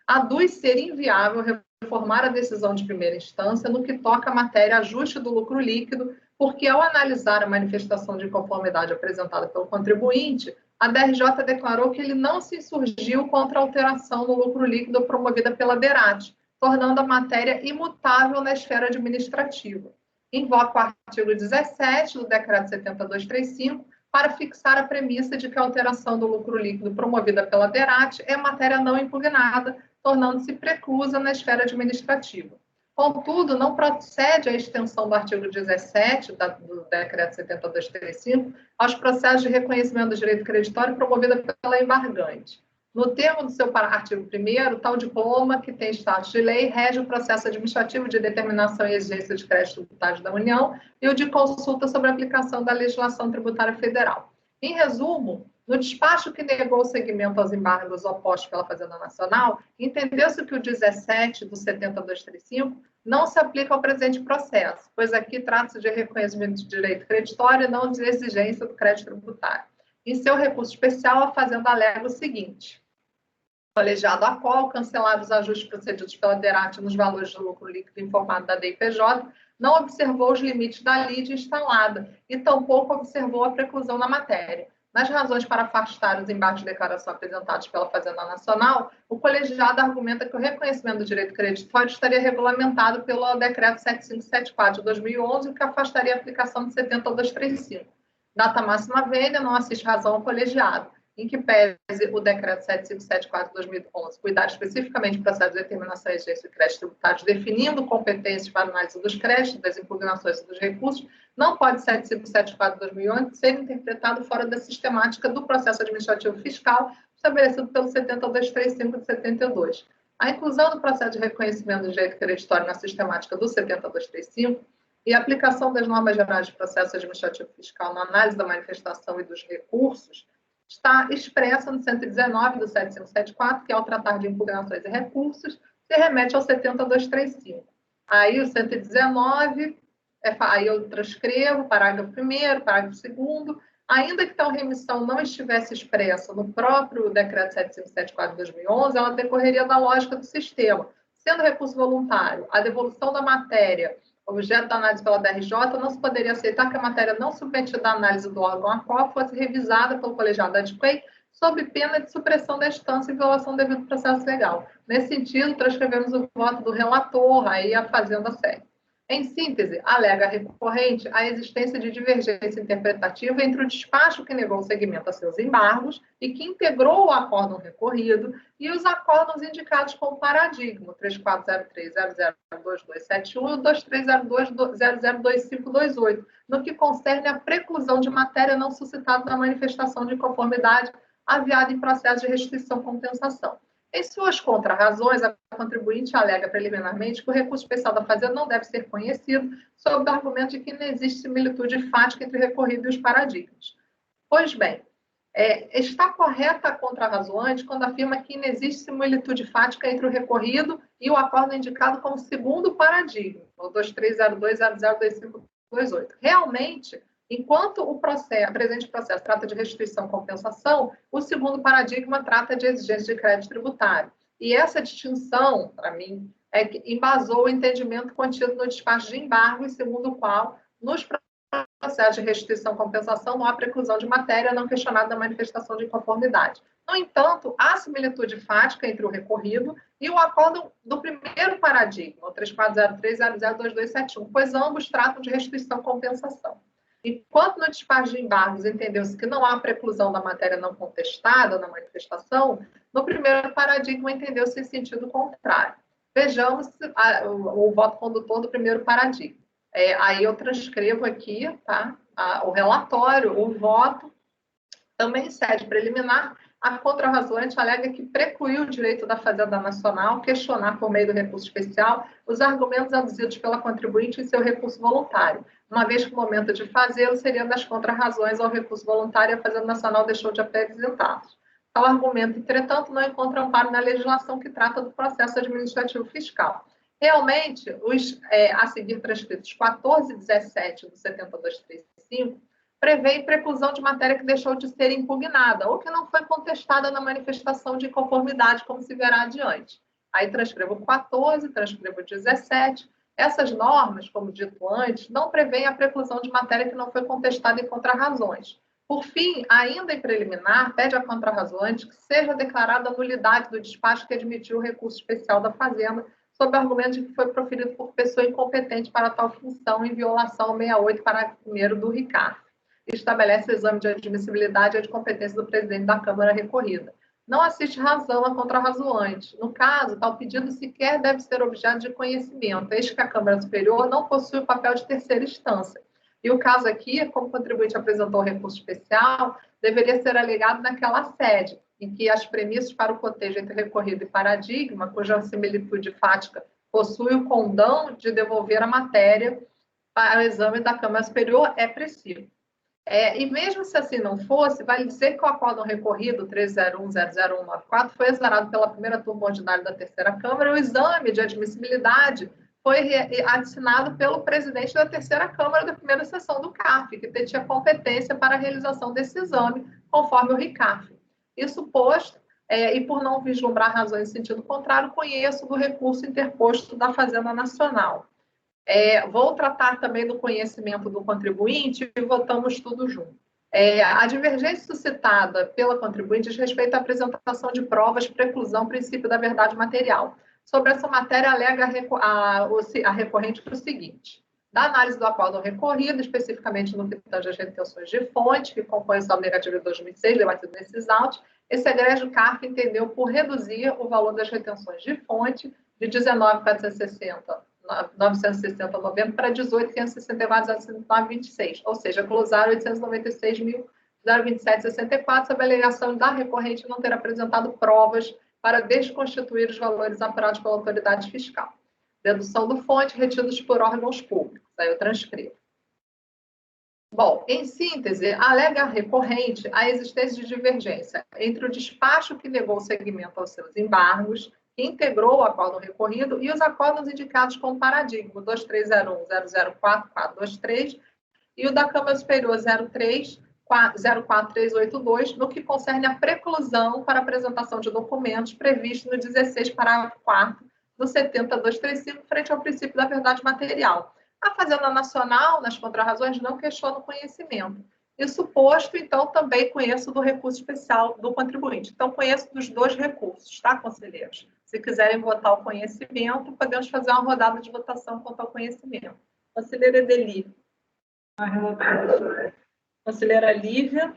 Aduz ser inviável reformar a decisão de primeira instância no que toca à matéria ajuste do lucro líquido, porque, ao analisar a manifestação de inconformidade apresentada pelo contribuinte, a DRJ declarou que ele não se insurgiu contra a alteração no lucro líquido promovida pela DERAT, tornando a matéria imutável na esfera administrativa. Invoca o artigo 17 do Decreto 70235 para fixar a premissa de que a alteração do lucro líquido promovida pela DERAT é matéria não impugnada, tornando-se preclusa na esfera administrativa. Contudo, não procede a extensão do artigo 17 do Decreto 70235 aos processos de reconhecimento do direito creditório promovida pela embargante. No termo do seu artigo 1º, tal diploma, que tem status de lei, rege o processo administrativo de determinação e exigência de crédito tributário da União e o de consulta sobre a aplicação da legislação tributária federal. Em resumo, no despacho que negou o seguimento aos embargos opostos pela Fazenda Nacional, entendeu-se que o 17 do 70235 não se aplica ao presente processo, pois aqui trata-se de reconhecimento de direito creditório e não de exigência do crédito tributário. Em seu recurso especial, a Fazenda alega o seguinte: o colegiado ACOL, cancelar os ajustes procedidos pela DERAT nos valores do lucro líquido informado da DIPJ, não observou os limites da lide instalada e tampouco observou a preclusão na matéria. Nas razões para afastar os embargos de declaração apresentados pela Fazenda Nacional, o colegiado argumenta que o reconhecimento do direito creditório estaria regulamentado pelo Decreto 7574 de 2011, que afastaria a aplicação de 70235. Data máxima vênia, não assiste razão ao colegiado, em que pese o Decreto 7574 de 2011 cuidar especificamente do processo de determinação e exigência de créditos tributários, definindo competências para análise dos créditos, das impugnações e dos recursos, não pode 7574 de 2011 ser interpretado fora da sistemática do processo administrativo fiscal estabelecido pelo 70235 de 72. A inclusão do processo de reconhecimento do direito creditório na sistemática do 70235 e a aplicação das normas gerais de processo administrativo fiscal na análise da manifestação e dos recursos está expressa no 119 do 7574, que ao tratar de impugnações e recursos, se remete ao 70235. Aí o 119, aí eu transcrevo, parágrafo 1º, parágrafo 2º, ainda que tal remissão não estivesse expressa no próprio Decreto 7574 de 2011, ela decorreria da lógica do sistema. Sendo recurso voluntário, a devolução da matéria objeto da análise pela DRJ, não se poderia aceitar que a matéria não submetida à análise do órgão ACOL fosse revisada pelo colegiado da ADQUEI sob pena de supressão da instância e violação do devido processo legal. Nesse sentido, transcrevemos o voto do relator, aí a Fazenda segue. Em síntese, alega a recorrente a existência de divergência interpretativa entre o despacho que negou o seguimento a seus embargos e que integrou o acórdão recorrido e os acórdãos indicados como paradigma, 3403-002271 e o 2302-002528, no que concerne à preclusão de matéria não suscitada na manifestação de inconformidade aviada em processo de restituição e compensação. Em suas contrarrazões, a contribuinte alega preliminarmente que o recurso especial da Fazenda não deve ser conhecido sob o argumento de que não existe similitude fática entre o recorrido e os paradigmas. Pois bem, está correta a contrarrazoante quando afirma que não existe similitude fática entre o recorrido e o acórdão indicado como segundo paradigma, o 2302-002528. Realmente, enquanto o presente processo trata de restituição e compensação, o segundo paradigma trata de exigência de crédito tributário. E essa distinção, para mim, é que embasou o entendimento contido no despacho de embargo, segundo o qual, nos processos de restituição e compensação, não há preclusão de matéria não questionada da manifestação de inconformidade. No entanto, há similitude fática entre o recorrido e o acórdão do primeiro paradigma, o 3403-002271, pois ambos tratam de restituição e compensação. Enquanto no despacho de embargos entendeu-se que não há preclusão da matéria não contestada na manifestação, no primeiro paradigma entendeu-se em sentido contrário. Vejamos o voto condutor do primeiro paradigma. Aí eu transcrevo aqui, tá? O relatório, o voto, também em sede preliminar, a contrarrazoante alega que precluiu o direito da Fazenda Nacional questionar, por meio do recurso especial, os argumentos aduzidos pela contribuinte em seu recurso voluntário, uma vez que o momento de fazê-lo seria das contrarrazões ao recurso voluntário e a Fazenda Nacional deixou de apresentá-los. Tal argumento, entretanto, não encontra amparo na legislação que trata do processo administrativo fiscal. Realmente, os a seguir transcritos 14 e 17 do 7235 prevê preclusão de matéria que deixou de ser impugnada ou que não foi contestada na manifestação de inconformidade, como se verá adiante. Aí transcrevo 14, transcrevo 17. Essas normas, como dito antes, não prevêem a preclusão de matéria que não foi contestada em contrarrazões. Por fim, ainda em preliminar, pede à contrarrazoante que seja declarada a nulidade do despacho que admitiu o recurso especial da Fazenda, sob o argumento de que foi proferido por pessoa incompetente para tal função, em violação ao 68, parágrafo 1º do RICAF, que estabelece o exame de admissibilidade e de competência do presidente da Câmara recorrida. Não assiste razão à contrarrazoante. No caso, tal pedido sequer deve ser objeto de conhecimento, eis que a Câmara Superior não possui o papel de terceira instância. E o caso aqui, como o contribuinte apresentou o recurso especial, deveria ser alegado naquela sede, em que as premissas para o cotejo entre recorrido e paradigma, cuja similitude fática possui o condão de devolver a matéria para o exame da Câmara Superior, é preciso. E mesmo se assim não fosse, vale dizer que o acórdão recorrido 301-00194 foi exarado pela primeira turma ordinária da terceira Câmara e o exame de admissibilidade foi assinado pelo presidente da terceira Câmara da primeira sessão do CAF, que tinha competência para a realização desse exame, conforme o RICAF. Isso posto, e por não vislumbrar razões em sentido contrário, conheço do recurso interposto da Fazenda Nacional. Vou tratar também do conhecimento do contribuinte e votamos tudo junto. A divergência suscitada pela contribuinte diz respeito à apresentação de provas, preclusão, princípio da verdade material. Sobre essa matéria, alega a recorrente o seguinte: da análise do acórdão recorrido, especificamente no que tange às retenções de fonte, que compõe o saldo negativo de 2006, debatido nesses autos, esse egrégio CARF entendeu por reduzir o valor das retenções de fonte de 19.960,90 para 18.564,26, ou seja, glosar 896.027,64, sob a alegação da recorrente não ter apresentado provas para desconstituir os valores apurados pela autoridade fiscal. Dedução do fonte, retidos por órgãos públicos. Aí eu transcrevo. Bom, em síntese, alega a recorrente a existência de divergência entre o despacho que negou o seguimento aos seus embargos, que integrou o acórdão recorrido, e os acórdãos indicados como paradigma, 2301-004-423 e o da Câmara Superior 04382, no que concerne a preclusão para apresentação de documentos previsto no 16, parágrafo 4º do 70.235, frente ao princípio da verdade material. A Fazenda Nacional, nas contrarrazões, não questiona o conhecimento. Isso posto, então, também conheço do recurso especial do contribuinte. Então, conheço dos dois recursos, tá, conselheiros? Se quiserem votar o conhecimento, podemos fazer uma rodada de votação quanto ao conhecimento. Conselheira Edeli. Conselheira Lívia.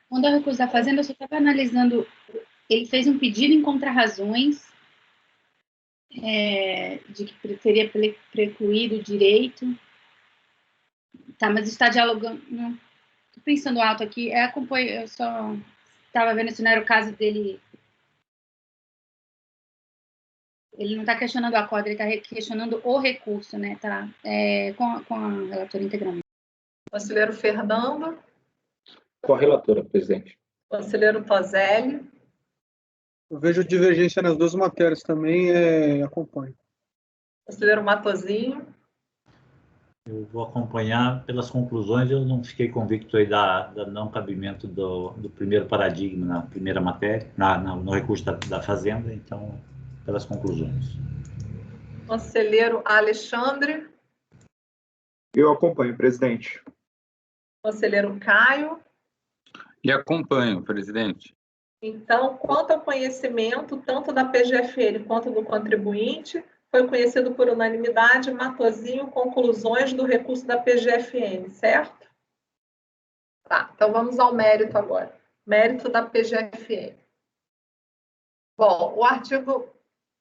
Quando o recurso da Fazenda, eu só estava analisando, ele fez um pedido em contrarrazões de que teria precluído o direito. Tá, mas está dialogando. Estou pensando alto aqui. Eu só estava vendo se não era o caso dele. Ele não está questionando o acórdão, ele está questionando o recurso, né? Tá? Com a relatora integralmente. Conselheiro Fernando. Com a relatora, presidente. Conselheiro Toselli. Eu vejo divergência nas duas matérias também, acompanho. Conselheiro Matosinho. Eu vou acompanhar pelas conclusões, eu não fiquei convicto aí da não cabimento do primeiro paradigma na primeira matéria, no recurso da Fazenda, então, pelas conclusões. Conselheiro Alexandre. Eu acompanho, presidente. Conselheiro Caio. E acompanho, presidente. Então, quanto ao conhecimento, tanto da PGFN quanto do contribuinte, foi conhecido por unanimidade, Matosinho, conclusões do recurso da PGFN, certo? Tá, então vamos ao mérito agora. Mérito da PGFN. Bom, o artigo...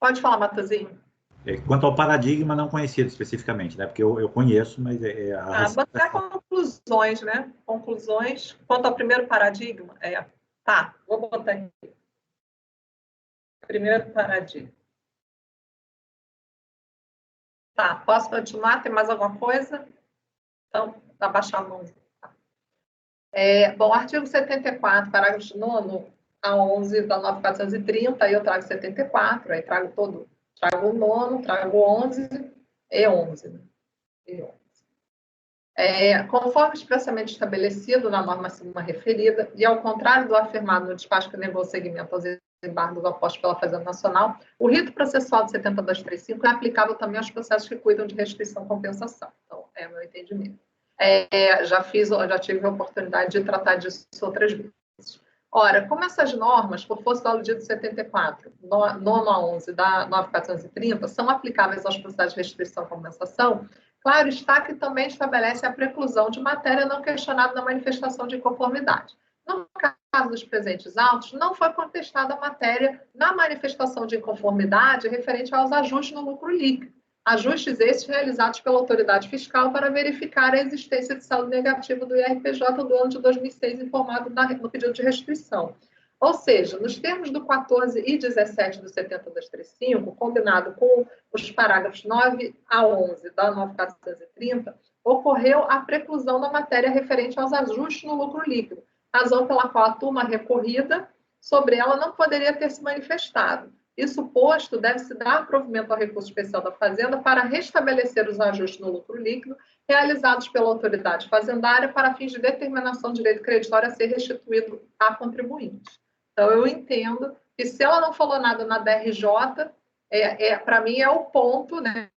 Pode falar, Matosinho. Quanto ao paradigma, não conhecido especificamente, né? Porque eu conheço, mas... botar conclusões, né? Conclusões. Quanto ao primeiro paradigma, Tá, vou botar aqui. Primeiro paradigma. Tá, posso continuar? Tem mais alguma coisa? Então, abaixar a mão. Bom, artigo 74, parágrafos 9 a 11 da 9.430, aí eu trago 74, aí trago o 9, trago 11 e 11. Né? Conforme expressamente estabelecido na norma acima referida, e ao contrário do afirmado no despacho que negou o seguimento aos embargos opostos pela Fazenda Nacional, o rito processual de 7235 é aplicável também aos processos que cuidam de restrição e compensação. Então, é meu entendimento. Já tive a oportunidade de tratar disso outras vezes. Ora, como essas normas, por força do aludido 74, nono a 11 da 9430, são aplicáveis aos processos de restrição e compensação, claro está que também estabelece a preclusão de matéria não questionada na manifestação de inconformidade. No caso dos presentes autos, não foi contestada a matéria na manifestação de inconformidade referente aos ajustes no lucro líquido. Ajustes esses realizados pela autoridade fiscal para verificar a existência de saldo negativo do IRPJ do ano de 2006, informado no pedido de restituição. Ou seja, nos termos do 14 e 17 do 70.235, combinado com os parágrafos 9 a 11 da 9.430, ocorreu a preclusão da matéria referente aos ajustes no lucro líquido, razão pela qual a turma recorrida sobre ela não poderia ter se manifestado. Isso posto, deve-se dar provimento ao recurso especial da Fazenda para restabelecer os ajustes no lucro líquido realizados pela autoridade fazendária para fins de determinação do direito creditório a ser restituído a contribuinte. Então, eu entendo que se ela não falou nada na DRJ, para mim é o ponto, né,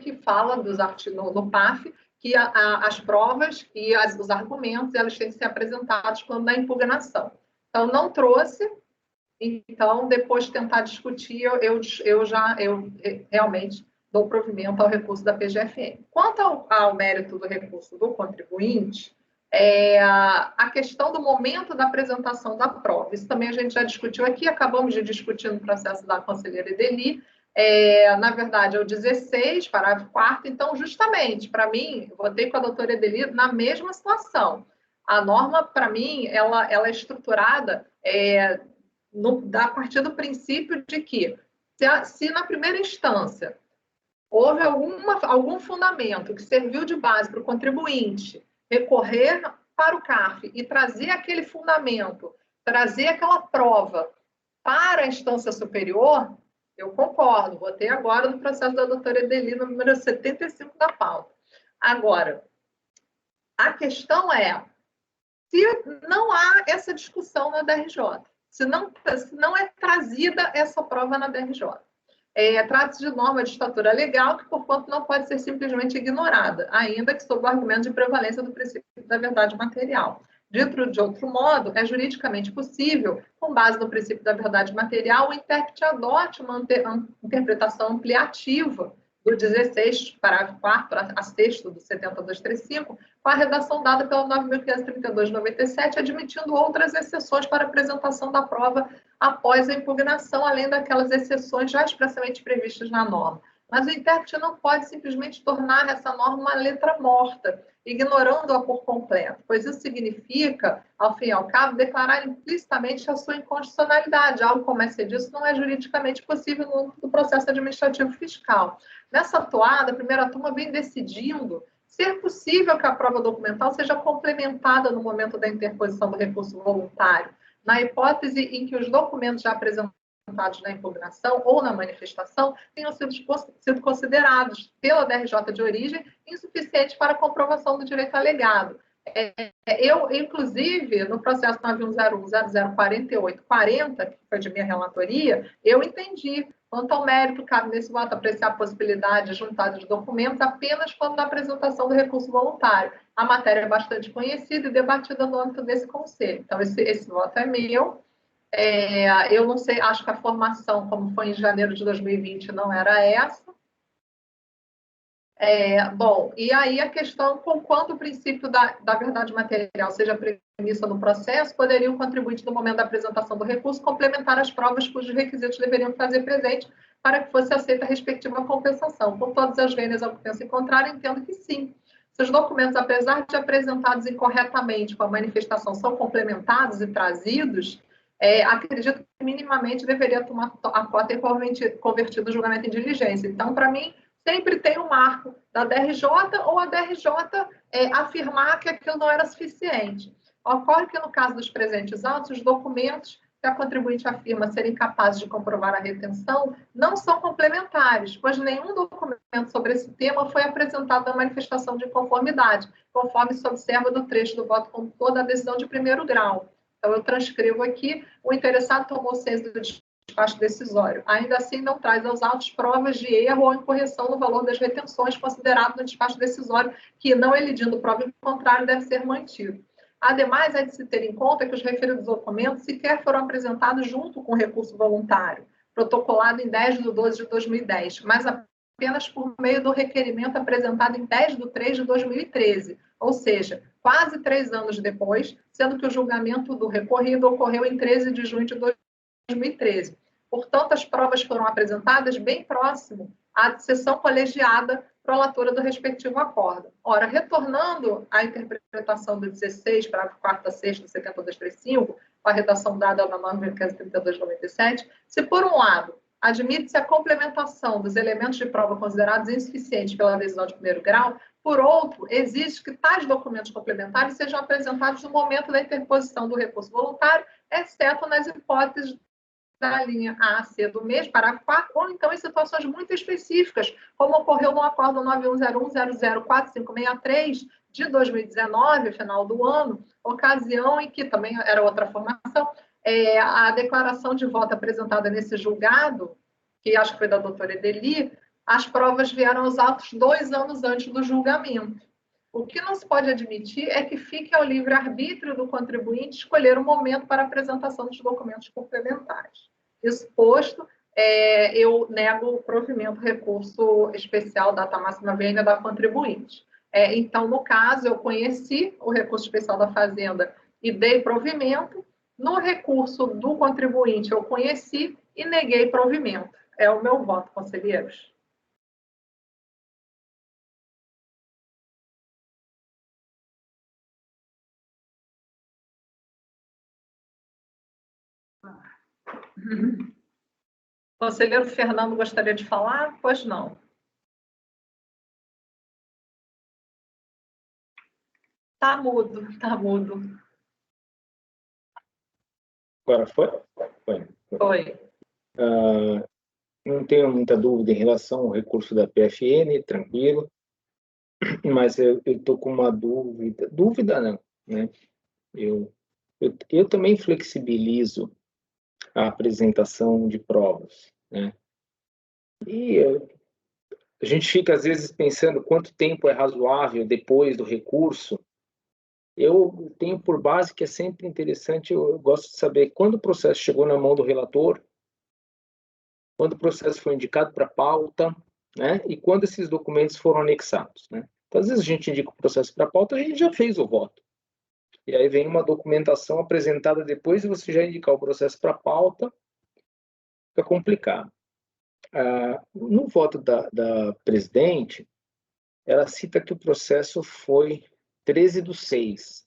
que fala dos artigos no PAF, que as provas e os argumentos elas têm que ser apresentados quando da impugnação. Então, não trouxe. Então, depois de tentar discutir, eu realmente dou provimento ao recurso da PGFN. Quanto ao mérito do recurso do contribuinte, a questão do momento da apresentação da prova. Isso também a gente já discutiu aqui, acabamos de discutir no processo da conselheira Edeli. Na verdade, é o 16, parágrafo 4º. Então, justamente, para mim, votei com a doutora Edeli na mesma situação. A norma, para mim, ela é estruturada a partir do princípio de que, se na primeira instância houve algum fundamento que serviu de base para o contribuinte recorrer para o CARF e trazer aquele fundamento, trazer aquela prova para a instância superior, eu concordo, votei agora no processo da doutora Edeli, no número 75 da pauta. Agora, a questão é, se não há essa discussão na DRJ, se não é trazida essa prova na DRJ. Trata-se de norma de estatura legal que, porquanto, não pode ser simplesmente ignorada, ainda que sob o argumento de prevalência do princípio da verdade material. Dito de outro modo, é juridicamente possível, com base no princípio da verdade material, o intérprete adote uma interpretação ampliativa do 16, parágrafo 4º a 6º do 70.235, com a redação dada pela 9.532/97, admitindo outras exceções para apresentação da prova após a impugnação, além daquelas exceções já expressamente previstas na norma. Mas o intérprete não pode simplesmente tornar essa norma uma letra morta, ignorando-a por completo, pois isso significa, ao fim e ao cabo, declarar implicitamente a sua inconstitucionalidade. Algo como esse disso não é juridicamente possível no processo administrativo fiscal. Nessa atuada, a primeira turma vem decidindo ser possível que a prova documental seja complementada no momento da interposição do recurso voluntário, na hipótese em que os documentos já apresentados na impugnação ou na manifestação tenham sido considerados pela DRJ de origem insuficientes para a comprovação do direito alegado. Eu, inclusive, no processo 9101004840, que foi de minha relatoria, eu entendi quanto ao mérito, cabe nesse voto apreciar a possibilidade de juntar os documentos apenas quando na apresentação do recurso voluntário. A matéria é bastante conhecida e debatida no âmbito desse conselho. Então, esse voto é meu. Eu não sei, acho que a formação, como foi em janeiro de 2020, não era essa. Bom, e aí a questão, conquanto o princípio da verdade material seja premissa no processo, poderia o contribuinte, no momento da apresentação do recurso, complementar as provas cujos requisitos deveriam fazer presente para que fosse aceita a respectiva compensação. Por todas as vênias ao que penso em contrário, entendo que sim. Se os documentos, apesar de apresentados incorretamente com a manifestação, são complementados e trazidos, acredito que minimamente deveria tomar a cota e convertido o julgamento em diligência. Então, para mim, sempre tem um marco da DRJ ou a DRJ afirmar que aquilo não era suficiente. Ocorre que, no caso dos presentes autos, os documentos que a contribuinte afirma serem capazes de comprovar a retenção não são complementares, pois nenhum documento sobre esse tema foi apresentado na manifestação de inconformidade, conforme se observa do trecho do voto condutor da decisão de primeiro grau. Então, eu transcrevo aqui, o interessado tomou ciência do despacho decisório. Ainda assim, não traz aos autos provas de erro ou incorreção no valor das retenções considerado no despacho decisório, que, não elidindo prova em contrário, deve ser mantido. Ademais, é de se ter em conta que os referidos documentos sequer foram apresentados junto com o recurso voluntário, protocolado em 10/12/2010, mas apenas por meio do requerimento apresentado em 10/3/2013, ou seja, quase 3 anos depois, sendo que o julgamento do recorrido ocorreu em 13 de junho de 2013. Portanto, as provas foram apresentadas bem próximo à sessão colegiada prolatora do respectivo acordo. Ora, retornando à interpretação do 16, parágrafo 4º a 6º do 7235, com a redação dada na norma 532/97, se por um lado admite-se a complementação dos elementos de prova considerados insuficientes pela decisão de primeiro grau, por outro, exige que tais documentos complementares sejam apresentados no momento da interposição do recurso voluntário, exceto nas hipóteses da linha A a C do mesmo, parágrafo 4, ou então em situações muito específicas, como ocorreu no acordo 9101004563 de 2019, final do ano, ocasião em que também era outra formação, a declaração de voto apresentada nesse julgado, que acho que foi da doutora Edeli, as provas vieram aos autos 2 anos antes do julgamento. O que não se pode admitir é que fique ao livre-arbítrio do contribuinte escolher o momento para a apresentação dos documentos complementares. Isso posto, eu nego o provimento recurso especial data máxima vênia da contribuinte. Então, no caso, eu conheci o recurso especial da Fazenda e dei provimento. No recurso do contribuinte, eu conheci e neguei provimento. É o meu voto, conselheiros. Conselheiro Fernando gostaria de falar? Pois não. Tá mudo, tá mudo. Agora foi? Foi. Não tenho muita dúvida em relação ao recurso da PFN, tranquilo, mas eu estou com uma dúvida não, né? Eu também flexibilizo a apresentação de provas, né? E a gente fica, às vezes, pensando quanto tempo é razoável depois do recurso. Eu tenho por base que é sempre interessante, eu gosto de saber quando o processo chegou na mão do relator, quando o processo foi indicado para pauta, né? E quando esses documentos foram anexados, né? Então, às vezes a gente indica o processo para pauta, a gente já fez o voto. E aí vem uma documentação apresentada depois de você já indicar o processo para pauta, fica complicado. No voto da presidente, ela cita que o processo foi 13/6.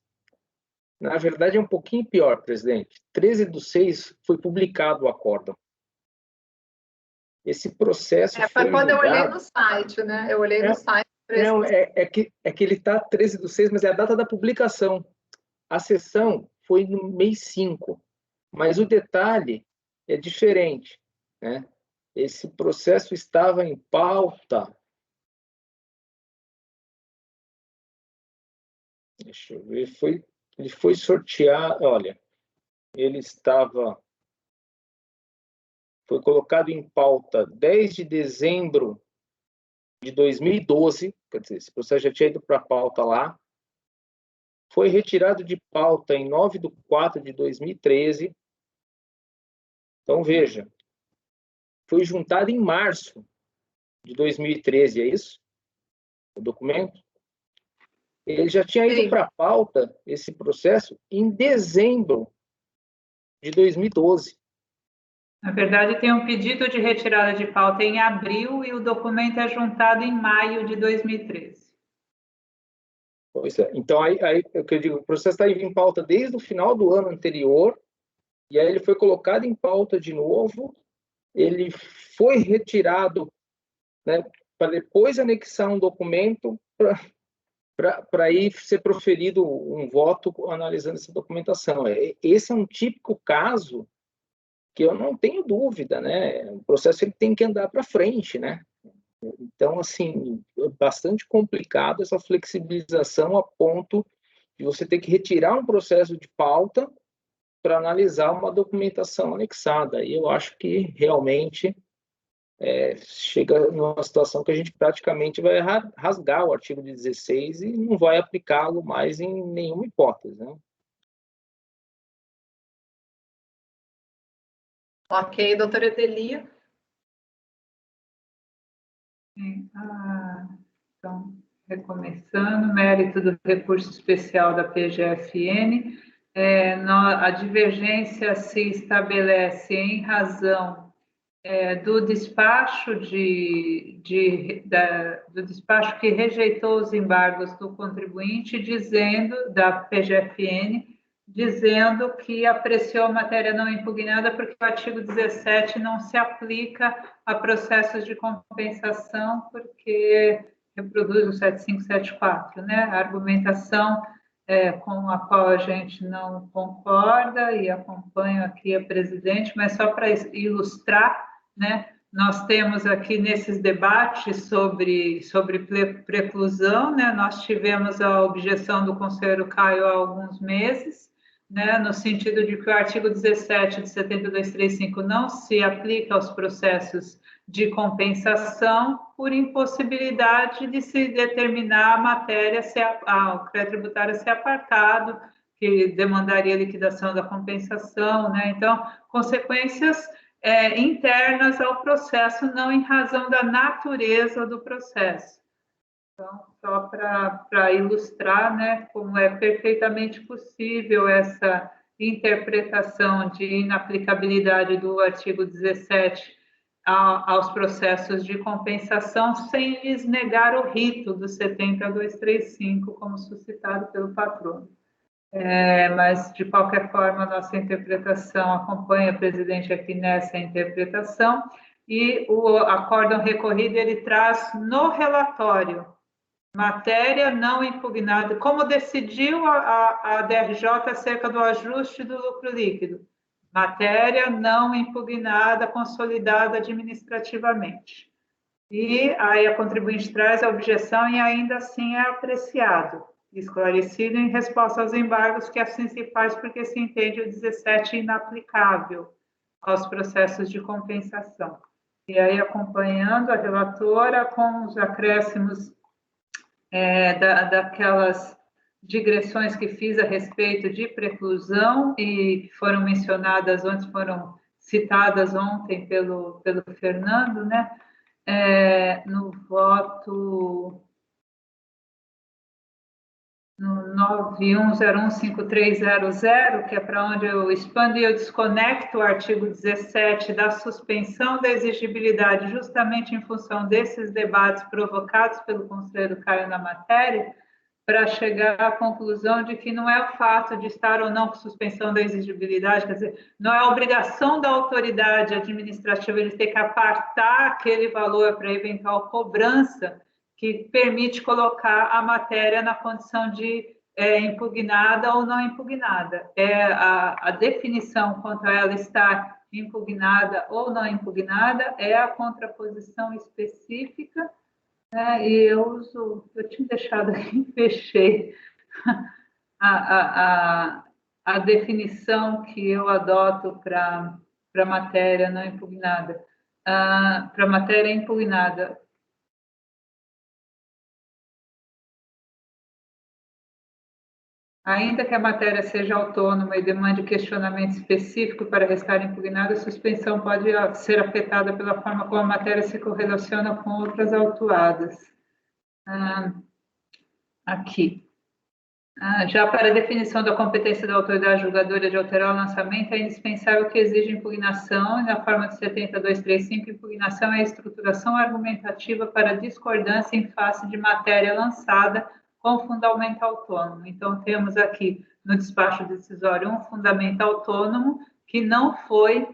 Na verdade, é um pouquinho pior, presidente. 13/6 foi publicado o acórdão. Esse processo foi quando julgado... eu olhei no site, né? Eu olhei no site. Não, é que ele está 13/6, mas é a data da publicação. A sessão foi no mês 5, mas o detalhe é diferente, né? Esse processo estava em pauta. Deixa eu ver, ele foi sorteado, olha, foi colocado em pauta 10 de dezembro de 2012, quer dizer, esse processo já tinha ido para a pauta lá, foi retirado de pauta em 9/4/2013. Então, veja, foi juntado em março de 2013, é isso? O documento? Ele já tinha ido para a pauta, esse processo, em dezembro de 2012. Na verdade, tem um pedido de retirada de pauta em abril e o documento é juntado em maio de 2013. Pois é. Então, aí eu digo, o processo está em pauta desde o final do ano anterior, e aí ele foi colocado em pauta de novo, ele foi retirado, né, para depois anexar um documento para aí ser proferido um voto analisando essa documentação. Esse é um típico caso que eu não tenho dúvida, né? O processo ele tem que andar para frente, né? Então, assim, é bastante complicado essa flexibilização a ponto de você ter que retirar um processo de pauta para analisar uma documentação anexada. E eu acho que realmente chega numa situação que a gente praticamente vai rasgar o artigo 16 e não vai aplicá-lo mais em nenhuma hipótese, né? Ok, doutora Edelia. Então, recomeçando, mérito do recurso especial da PGFN, a divergência se estabelece em razão do despacho do despacho que rejeitou os embargos do contribuinte, da PGFN, dizendo que apreciou a matéria não impugnada porque o artigo 17 não se aplica a processos de compensação, porque reproduz o 7574, né? A argumentação com a qual a gente não concorda, e acompanho aqui a presidente, mas só para ilustrar, né? Nós temos aqui nesses debates sobre preclusão, né? Nós tivemos a objeção do conselheiro Caio há alguns meses, né? No sentido de que o artigo 17 de 7235 não se aplica aos processos de compensação por impossibilidade de se determinar a matéria, o crédito tributário ser apartado, que demandaria liquidação da compensação, né? Então, consequências internas ao processo, não em razão da natureza do processo. Então, só para ilustrar, né, como é perfeitamente possível essa interpretação de inaplicabilidade do artigo 17 aos processos de compensação, sem lhes negar o rito do 70235, como suscitado pelo patrono. Mas, de qualquer forma, a nossa interpretação acompanha a presidente aqui nessa interpretação, e o acórdão recorrido, ele traz no relatório matéria não impugnada, como decidiu a DRJ acerca do ajuste do lucro líquido, matéria não impugnada, consolidada administrativamente. E aí a contribuinte traz a objeção e ainda assim é apreciado, esclarecido em resposta aos embargos, que assim se faz porque se entende o 17 inaplicável aos processos de compensação. E aí, acompanhando a relatora com os acréscimos daquelas digressões que fiz a respeito de preclusão e que foram mencionadas ontem, foram citadas ontem pelo Fernando, né? No voto no 91015300, que é para onde eu expando e eu desconecto o artigo 17 da suspensão da exigibilidade, justamente em função desses debates provocados pelo conselheiro Caio na matéria, para chegar à conclusão de que não é o fato de estar ou não com suspensão da exigibilidade, quer dizer, não é a obrigação da autoridade administrativa de ter que apartar aquele valor para eventual cobrança que permite colocar a matéria na condição de impugnada ou não impugnada. A definição quanto a ela estar impugnada ou não impugnada é a contraposição específica, né? E eu tinha deixado aqui, fechei a definição que eu adoto para matéria não impugnada. Para matéria impugnada, ainda que a matéria seja autônoma e demande questionamento específico para restar impugnada, a suspensão pode ser afetada pela forma como a matéria se correlaciona com outras autuadas. Aqui. Já para a definição da competência da autoridade julgadora de alterar o lançamento, é indispensável que exija impugnação, e na forma de 70235, impugnação é a estruturação argumentativa para discordância em face de matéria lançada com fundamento autônomo. Então, temos aqui no despacho decisório um fundamento autônomo que não foi,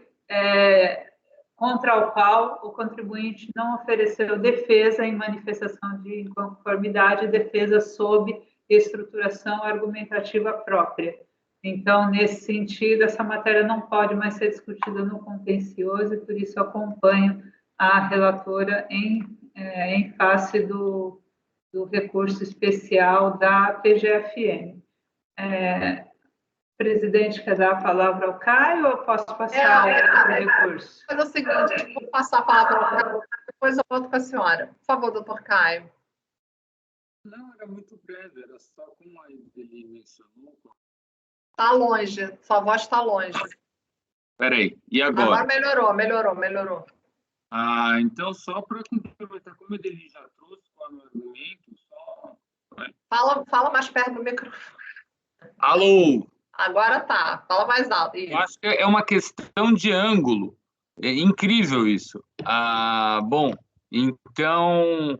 contra o qual o contribuinte não ofereceu defesa em manifestação de inconformidade, defesa sob estruturação argumentativa própria. Então, nesse sentido, essa matéria não pode mais ser discutida no contencioso, e por isso acompanho a relatora em face do recurso especial da PGFN. presidente quer dar a palavra ao Caio ou posso passar o recurso? Mas é o seguinte, vou passar a palavra ao Caio, depois eu volto com a senhora. Por favor, doutor Caio. Não, era muito breve, era só como ele mencionou. Está longe, sua voz está longe. Peraí, e agora? Agora melhorou. Então, só para complementar, como ele já trouxe o argumento, só... Fala mais perto do microfone. Alô? Agora tá, fala mais alto. Eu acho que é uma questão de ângulo. É incrível isso. Bom, então,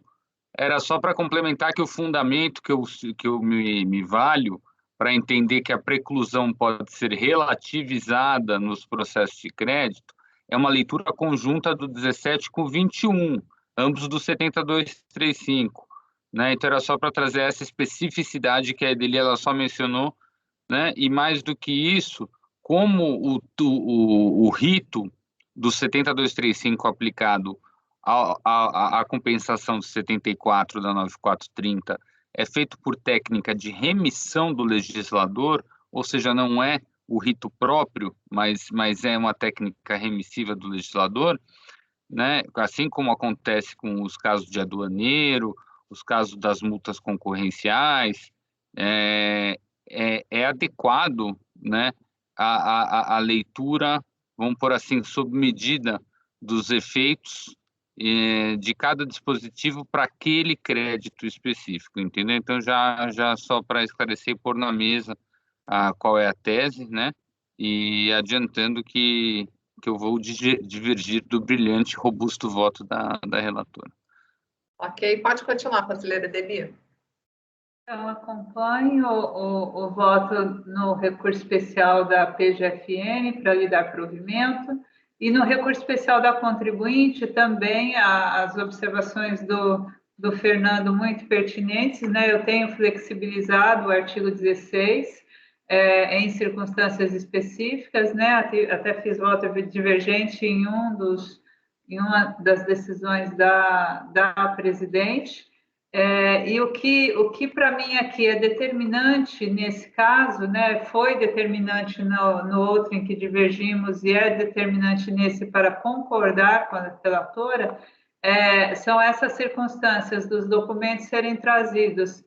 era só para complementar que o fundamento que eu me valho para entender que a preclusão pode ser relativizada nos processos de crédito é uma leitura conjunta do 17 com o 21, ambos do 7235. Né? Então, era só para trazer essa especificidade que a Edeli ela só mencionou, né? E mais do que isso, como o rito do 7235 aplicado à compensação de 74 da 9430 é feito por técnica de remissão do legislador, ou seja, não é o rito próprio, mas é uma técnica remissiva do legislador, né? Assim como acontece com os casos de aduaneiro, os casos das multas concorrenciais, é adequado, né, a leitura, vamos por assim, sob medida dos efeitos de cada dispositivo para aquele crédito específico, entendeu? Então, já só para esclarecer e pôr na mesa qual é a tese, né? E adiantando que eu vou divergir do brilhante e robusto voto da relatora. Ok, pode continuar, conselheira Edeli. Então, acompanho o voto no recurso especial da PGFN para lhe dar provimento e no recurso especial da contribuinte também as observações do Fernando muito pertinentes, né? Eu tenho flexibilizado o artigo 16 em circunstâncias específicas, né? Até fiz voto divergente em uma das decisões da presidente. E o que para mim aqui é determinante nesse caso, né, foi determinante no outro em que divergimos e é determinante nesse para concordar com a relatora, são essas circunstâncias dos documentos serem trazidos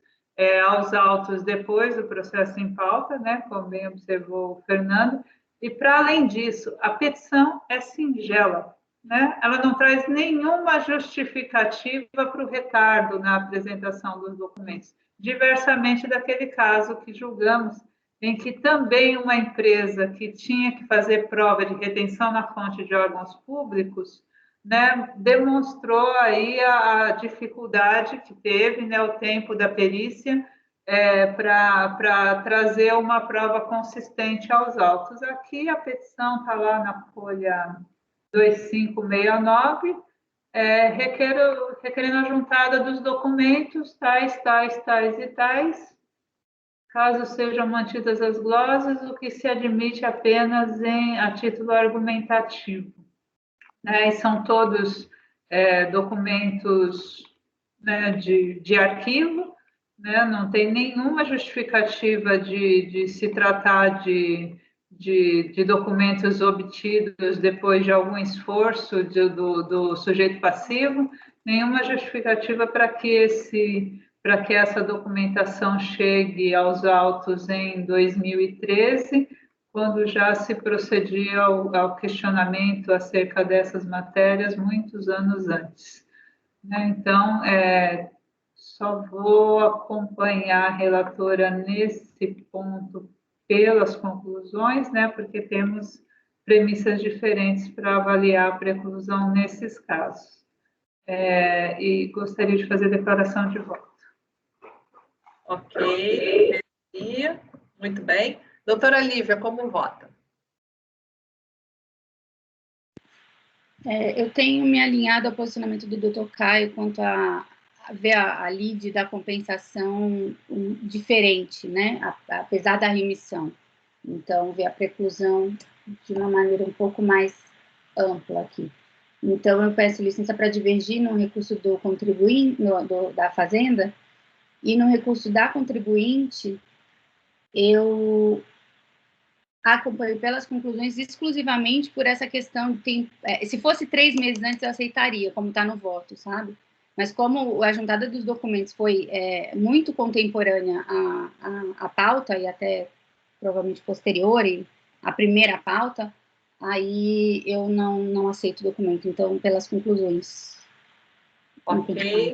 aos autos depois do processo em pauta, né, como bem observou o Fernando, e para além disso, a petição é singela, né? Ela não traz nenhuma justificativa para o retardo na apresentação dos documentos, diversamente daquele caso que julgamos, em que também uma empresa que tinha que fazer prova de retenção na fonte de órgãos públicos, né, demonstrou aí a dificuldade que teve, né, o tempo da perícia para trazer uma prova consistente aos autos. Aqui a petição está lá na folha 2569, requerendo a juntada dos documentos, tais e tais, caso sejam mantidas as glosas, o que se admite apenas a título argumentativo. E são todos documentos, né, de arquivo, né, não tem nenhuma justificativa de se tratar de documentos obtidos depois de algum esforço do sujeito passivo, nenhuma justificativa para que essa documentação chegue aos autos em 2013, quando já se procedia ao questionamento acerca dessas matérias muitos anos antes. Então, só vou acompanhar a relatora nesse ponto pelas conclusões, né, porque temos premissas diferentes para avaliar a preclusão nesses casos. E gostaria de fazer declaração de voto. Ok, muito bem. Doutora Lívia, como vota? Eu tenho me alinhado ao posicionamento do doutor Caio quanto a ver a lide da compensação diferente, né? Apesar da remissão. Então, ver a preclusão de uma maneira um pouco mais ampla aqui. Então, eu peço licença para divergir no recurso do contribuinte, da Fazenda, e no recurso da contribuinte, eu acompanho pelas conclusões exclusivamente por essa questão de tempo. Se fosse 3 meses antes, eu aceitaria, como está no voto, sabe? Mas como a juntada dos documentos foi muito contemporânea à pauta, e até provavelmente posterior à primeira pauta, aí eu não aceito o documento. Então, pelas conclusões. Ok.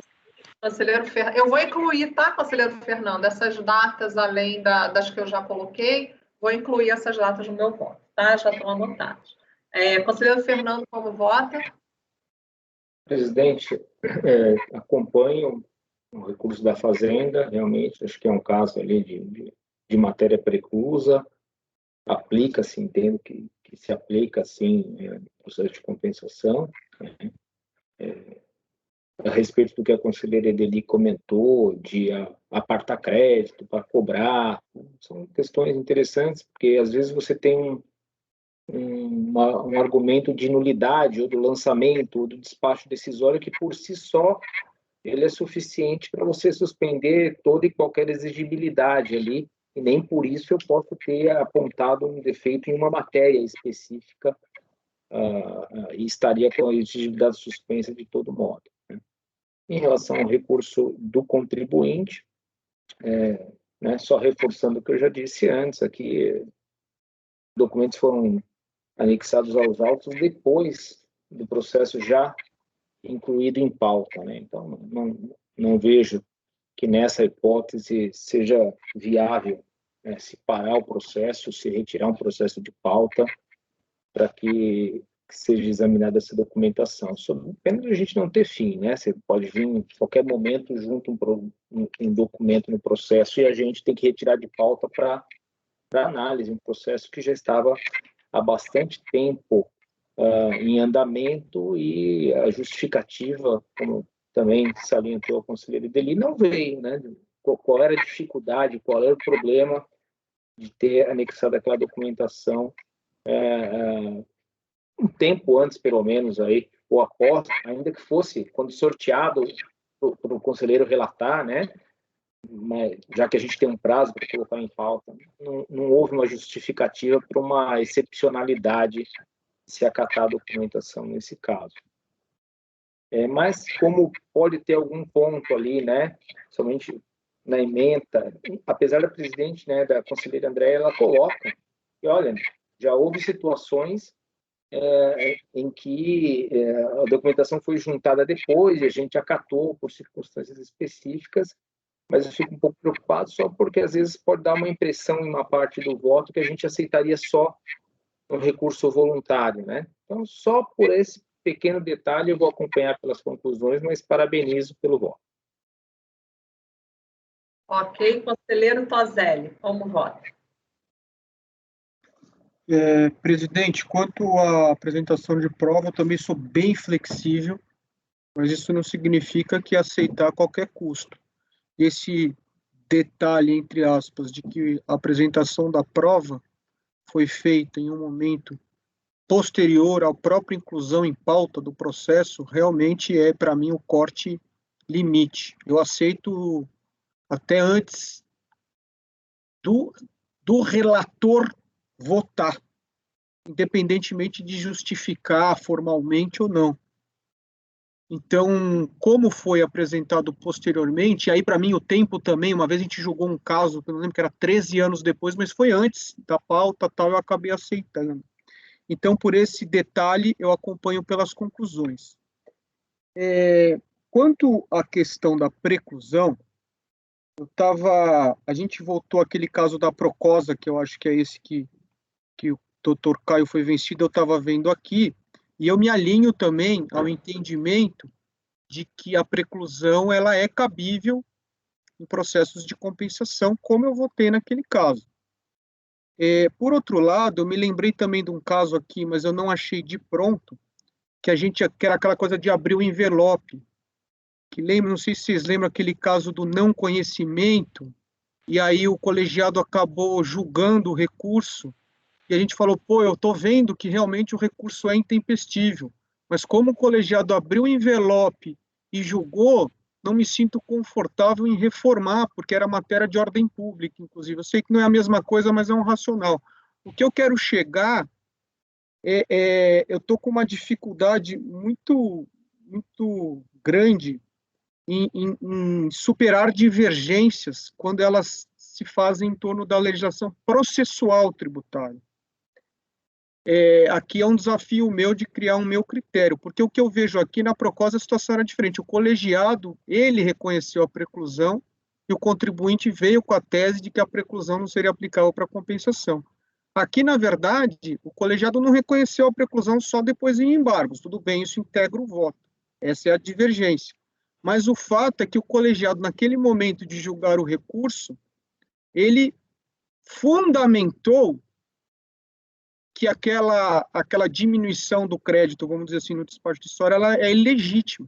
Conselheiro Fernando, eu vou incluir, tá, conselheiro Fernando, essas datas, além das que eu já coloquei, vou incluir essas datas no meu voto, tá? Já estão anotadas. Conselheiro Fernando, como vota? Presidente, acompanho o recurso da Fazenda, realmente, acho que é um caso ali de matéria preclusa, aplica-se, entendo que se aplica, sim, processo de compensação, né? A respeito do que a conselheira Edeli comentou, de apartar crédito para cobrar, são questões interessantes, porque às vezes você tem um argumento de nulidade, ou do lançamento, ou do despacho decisório, que por si só ele é suficiente para você suspender toda e qualquer exigibilidade ali, e nem por isso eu posso ter apontado um defeito em uma matéria específica e estaria com a exigibilidade suspensa de todo modo. Em relação ao recurso do contribuinte, né, só reforçando o que eu já disse antes, aqui, documentos foram anexados aos autos depois do processo já incluído em pauta, né? Então, não vejo que nessa hipótese seja viável, né, se parar o processo, se retirar um processo de pauta para que seja examinada essa documentação. Sob pena de a gente não ter fim, né? Você pode vir em qualquer momento junto um documento no processo e a gente tem que retirar de pauta para análise, um processo que já estava há bastante tempo em andamento, e a justificativa, como também salientou a conselheira Edeli, não veio, né? Qual era a dificuldade, qual era o problema de ter anexado aquela documentação um tempo antes, pelo menos, aí, ou após, ainda que fosse quando sorteado para o conselheiro relatar, né? Mas, já que a gente tem um prazo para colocar em pauta, não houve uma justificativa para uma excepcionalidade se acatar a documentação nesse caso. Mas como pode ter algum ponto ali, né? Somente na ementa, apesar da presidente, né, da conselheira Andréa, ela coloca, e olha, já houve situações em que a documentação foi juntada depois e a gente acatou por circunstâncias específicas, mas eu fico um pouco preocupado só porque às vezes pode dar uma impressão em uma parte do voto que a gente aceitaria só um recurso voluntário, né? Então, só por esse pequeno detalhe eu vou acompanhar pelas conclusões, mas parabenizo pelo voto. Ok, conselheiro Toselli, como vota? Presidente, quanto à apresentação de prova, eu também sou bem flexível, mas isso não significa que aceitar a qualquer custo. Esse detalhe, entre aspas, de que a apresentação da prova foi feita em um momento posterior à própria inclusão em pauta do processo, realmente é, para mim, o corte limite. Eu aceito até antes do relator votar, independentemente de justificar formalmente ou não. Então, como foi apresentado posteriormente, aí para mim o tempo também, uma vez a gente julgou um caso, eu não lembro que era 13 anos depois, mas foi antes da pauta, tal, eu acabei aceitando. Então, por esse detalhe, eu acompanho pelas conclusões. Quanto à questão da preclusão, a gente voltou àquele caso da Procosa, que eu acho que é esse que o doutor Caio foi vencido, eu estava vendo aqui, e eu me alinho também ao entendimento de que a preclusão ela é cabível em processos de compensação, como eu votei naquele caso. Por outro lado, eu me lembrei também de um caso aqui, mas eu não achei de pronto, que era aquela coisa de abrir o envelope, não sei se vocês lembram aquele caso do não conhecimento, e aí o colegiado acabou julgando o recurso, e a gente falou, eu estou vendo que realmente o recurso é intempestível, mas como o colegiado abriu o envelope e julgou, não me sinto confortável em reformar, porque era matéria de ordem pública, inclusive. Eu sei que não é a mesma coisa, mas é um racional. O que eu quero chegar eu estou com uma dificuldade muito grande em superar divergências quando elas se fazem em torno da legislação processual tributária. Aqui é um desafio meu de criar um meu critério, porque o que eu vejo aqui na Procosa a situação era diferente. O colegiado, ele reconheceu a preclusão e o contribuinte veio com a tese de que a preclusão não seria aplicável para compensação. Aqui, na verdade, o colegiado não reconheceu a preclusão só depois em embargos. Tudo bem, isso integra o voto. Essa é a divergência. Mas o fato é que o colegiado, naquele momento de julgar o recurso, ele fundamentou que aquela diminuição do crédito, vamos dizer assim, no despacho de história, ela é ilegítima.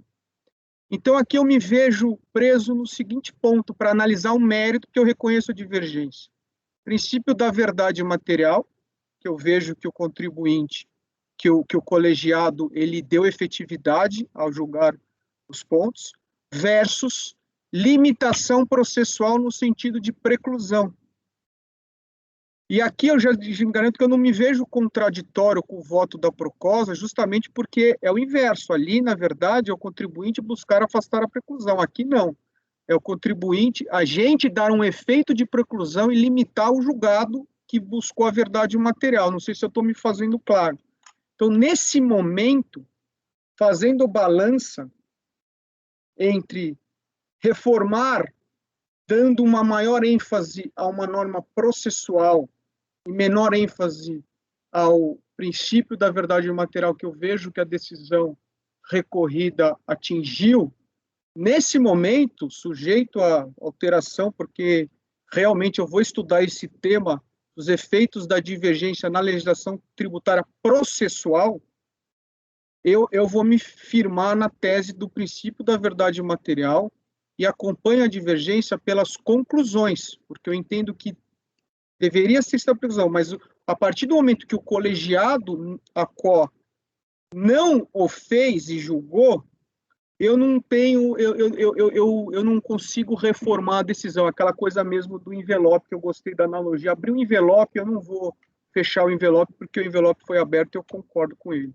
Então, aqui eu me vejo preso no seguinte ponto, para analisar o mérito que eu reconheço a divergência. Princípio da verdade material, que eu vejo que o contribuinte, que o colegiado, ele deu efetividade ao julgar os pontos, versus limitação processual no sentido de preclusão. E aqui eu já garanto que eu não me vejo contraditório com o voto da Procosa, justamente porque é o inverso. Ali, na verdade, é o contribuinte buscar afastar a preclusão. Aqui não. É o contribuinte, a gente dar um efeito de preclusão e limitar o julgado que buscou a verdade material. Não sei se eu estou me fazendo claro. Então, nesse momento, fazendo balança entre reformar, dando uma maior ênfase a uma norma processual e menor ênfase ao princípio da verdade material que eu vejo que a decisão recorrida atingiu, nesse momento, sujeito a alteração, porque realmente eu vou estudar esse tema, os efeitos da divergência na legislação tributária processual, eu vou me firmar na tese do princípio da verdade material e acompanho a divergência pelas conclusões, porque eu entendo que deveria ser essa preclusão, mas a partir do momento que o colegiado, a CO, não o fez e julgou, eu não tenho, eu não consigo reformar a decisão, aquela coisa mesmo do envelope, que eu gostei da analogia. Abrir o envelope, eu não vou fechar o envelope, porque o envelope foi aberto e eu concordo com ele.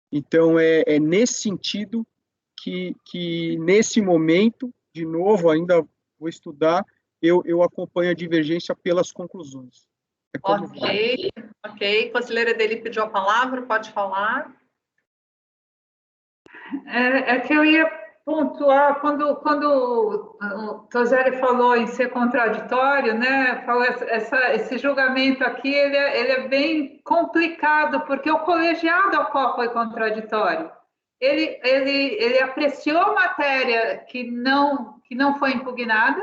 Então, é nesse sentido que nesse momento, de novo, ainda vou estudar, eu acompanho a divergência pelas conclusões. Ok. Conselheira Edeli pediu a palavra, pode falar. É que eu ia pontuar, quando o Toselli falou em ser contraditório, né, falou esse julgamento aqui, ele é bem complicado, porque o colegiado ao qual foi contraditório, ele apreciou a matéria que não foi impugnada,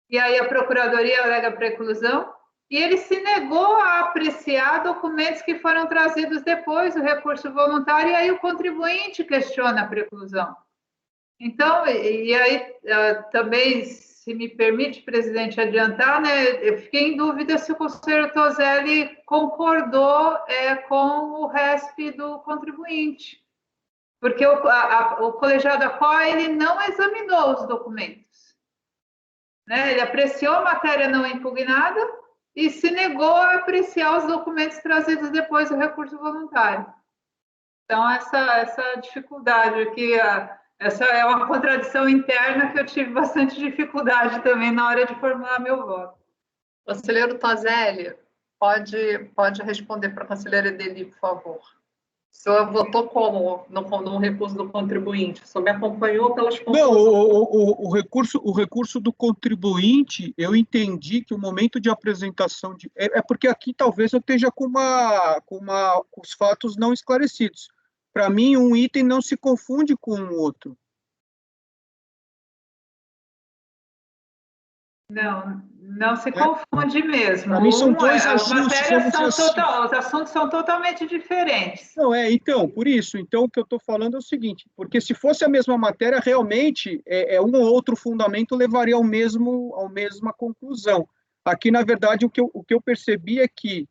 e aí a Procuradoria alega preclusão, e ele se negou a apreciar documentos que foram trazidos depois do recurso voluntário, e aí o contribuinte questiona a preclusão. Então, e aí também, se me permite, presidente, adiantar, né, eu fiquei em dúvida se o conselheiro Toselli concordou com o RESP do contribuinte, porque o colegiado da CO, ele não examinou os documentos, né? Ele apreciou a matéria não impugnada e se negou a apreciar os documentos trazidos depois do recurso voluntário. Então, essa dificuldade aqui, essa é uma contradição interna que eu tive bastante dificuldade também na hora de formular meu voto. Conselheiro Toselli, pode responder para a conselheira Edeli, por favor. O senhor votou como no recurso do contribuinte? O senhor me acompanhou pelas conclusões? Não, o recurso do contribuinte, eu entendi que o momento de apresentação é porque aqui talvez eu esteja com os fatos não esclarecidos. Para mim, um item não se confunde com o outro. Não se confunde mesmo. Para mim são dois ajustes. Os assuntos são totalmente diferentes. Não, então, por isso. Então, o que eu estou falando é o seguinte, porque se fosse a mesma matéria, realmente, um ou outro fundamento levaria à mesma conclusão. Aqui, na verdade, o que eu percebi é que,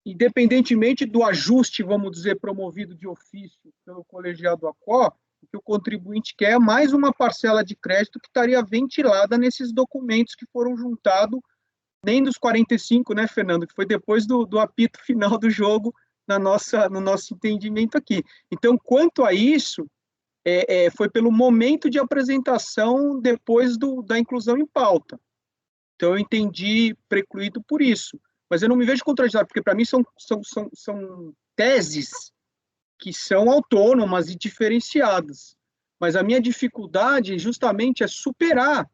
independentemente do ajuste, vamos dizer, promovido de ofício pelo colegiado ACO, o que o contribuinte quer é mais uma parcela de crédito que estaria ventilada nesses documentos que foram juntados nem dos 45, né, Fernando, que foi depois do apito final do jogo no nosso entendimento aqui. Então, quanto a isso, foi pelo momento de apresentação depois da inclusão em pauta. Então, eu entendi precluído por isso. Mas eu não me vejo contraditório, porque para mim são teses que são autônomas e diferenciadas. Mas a minha dificuldade justamente é superar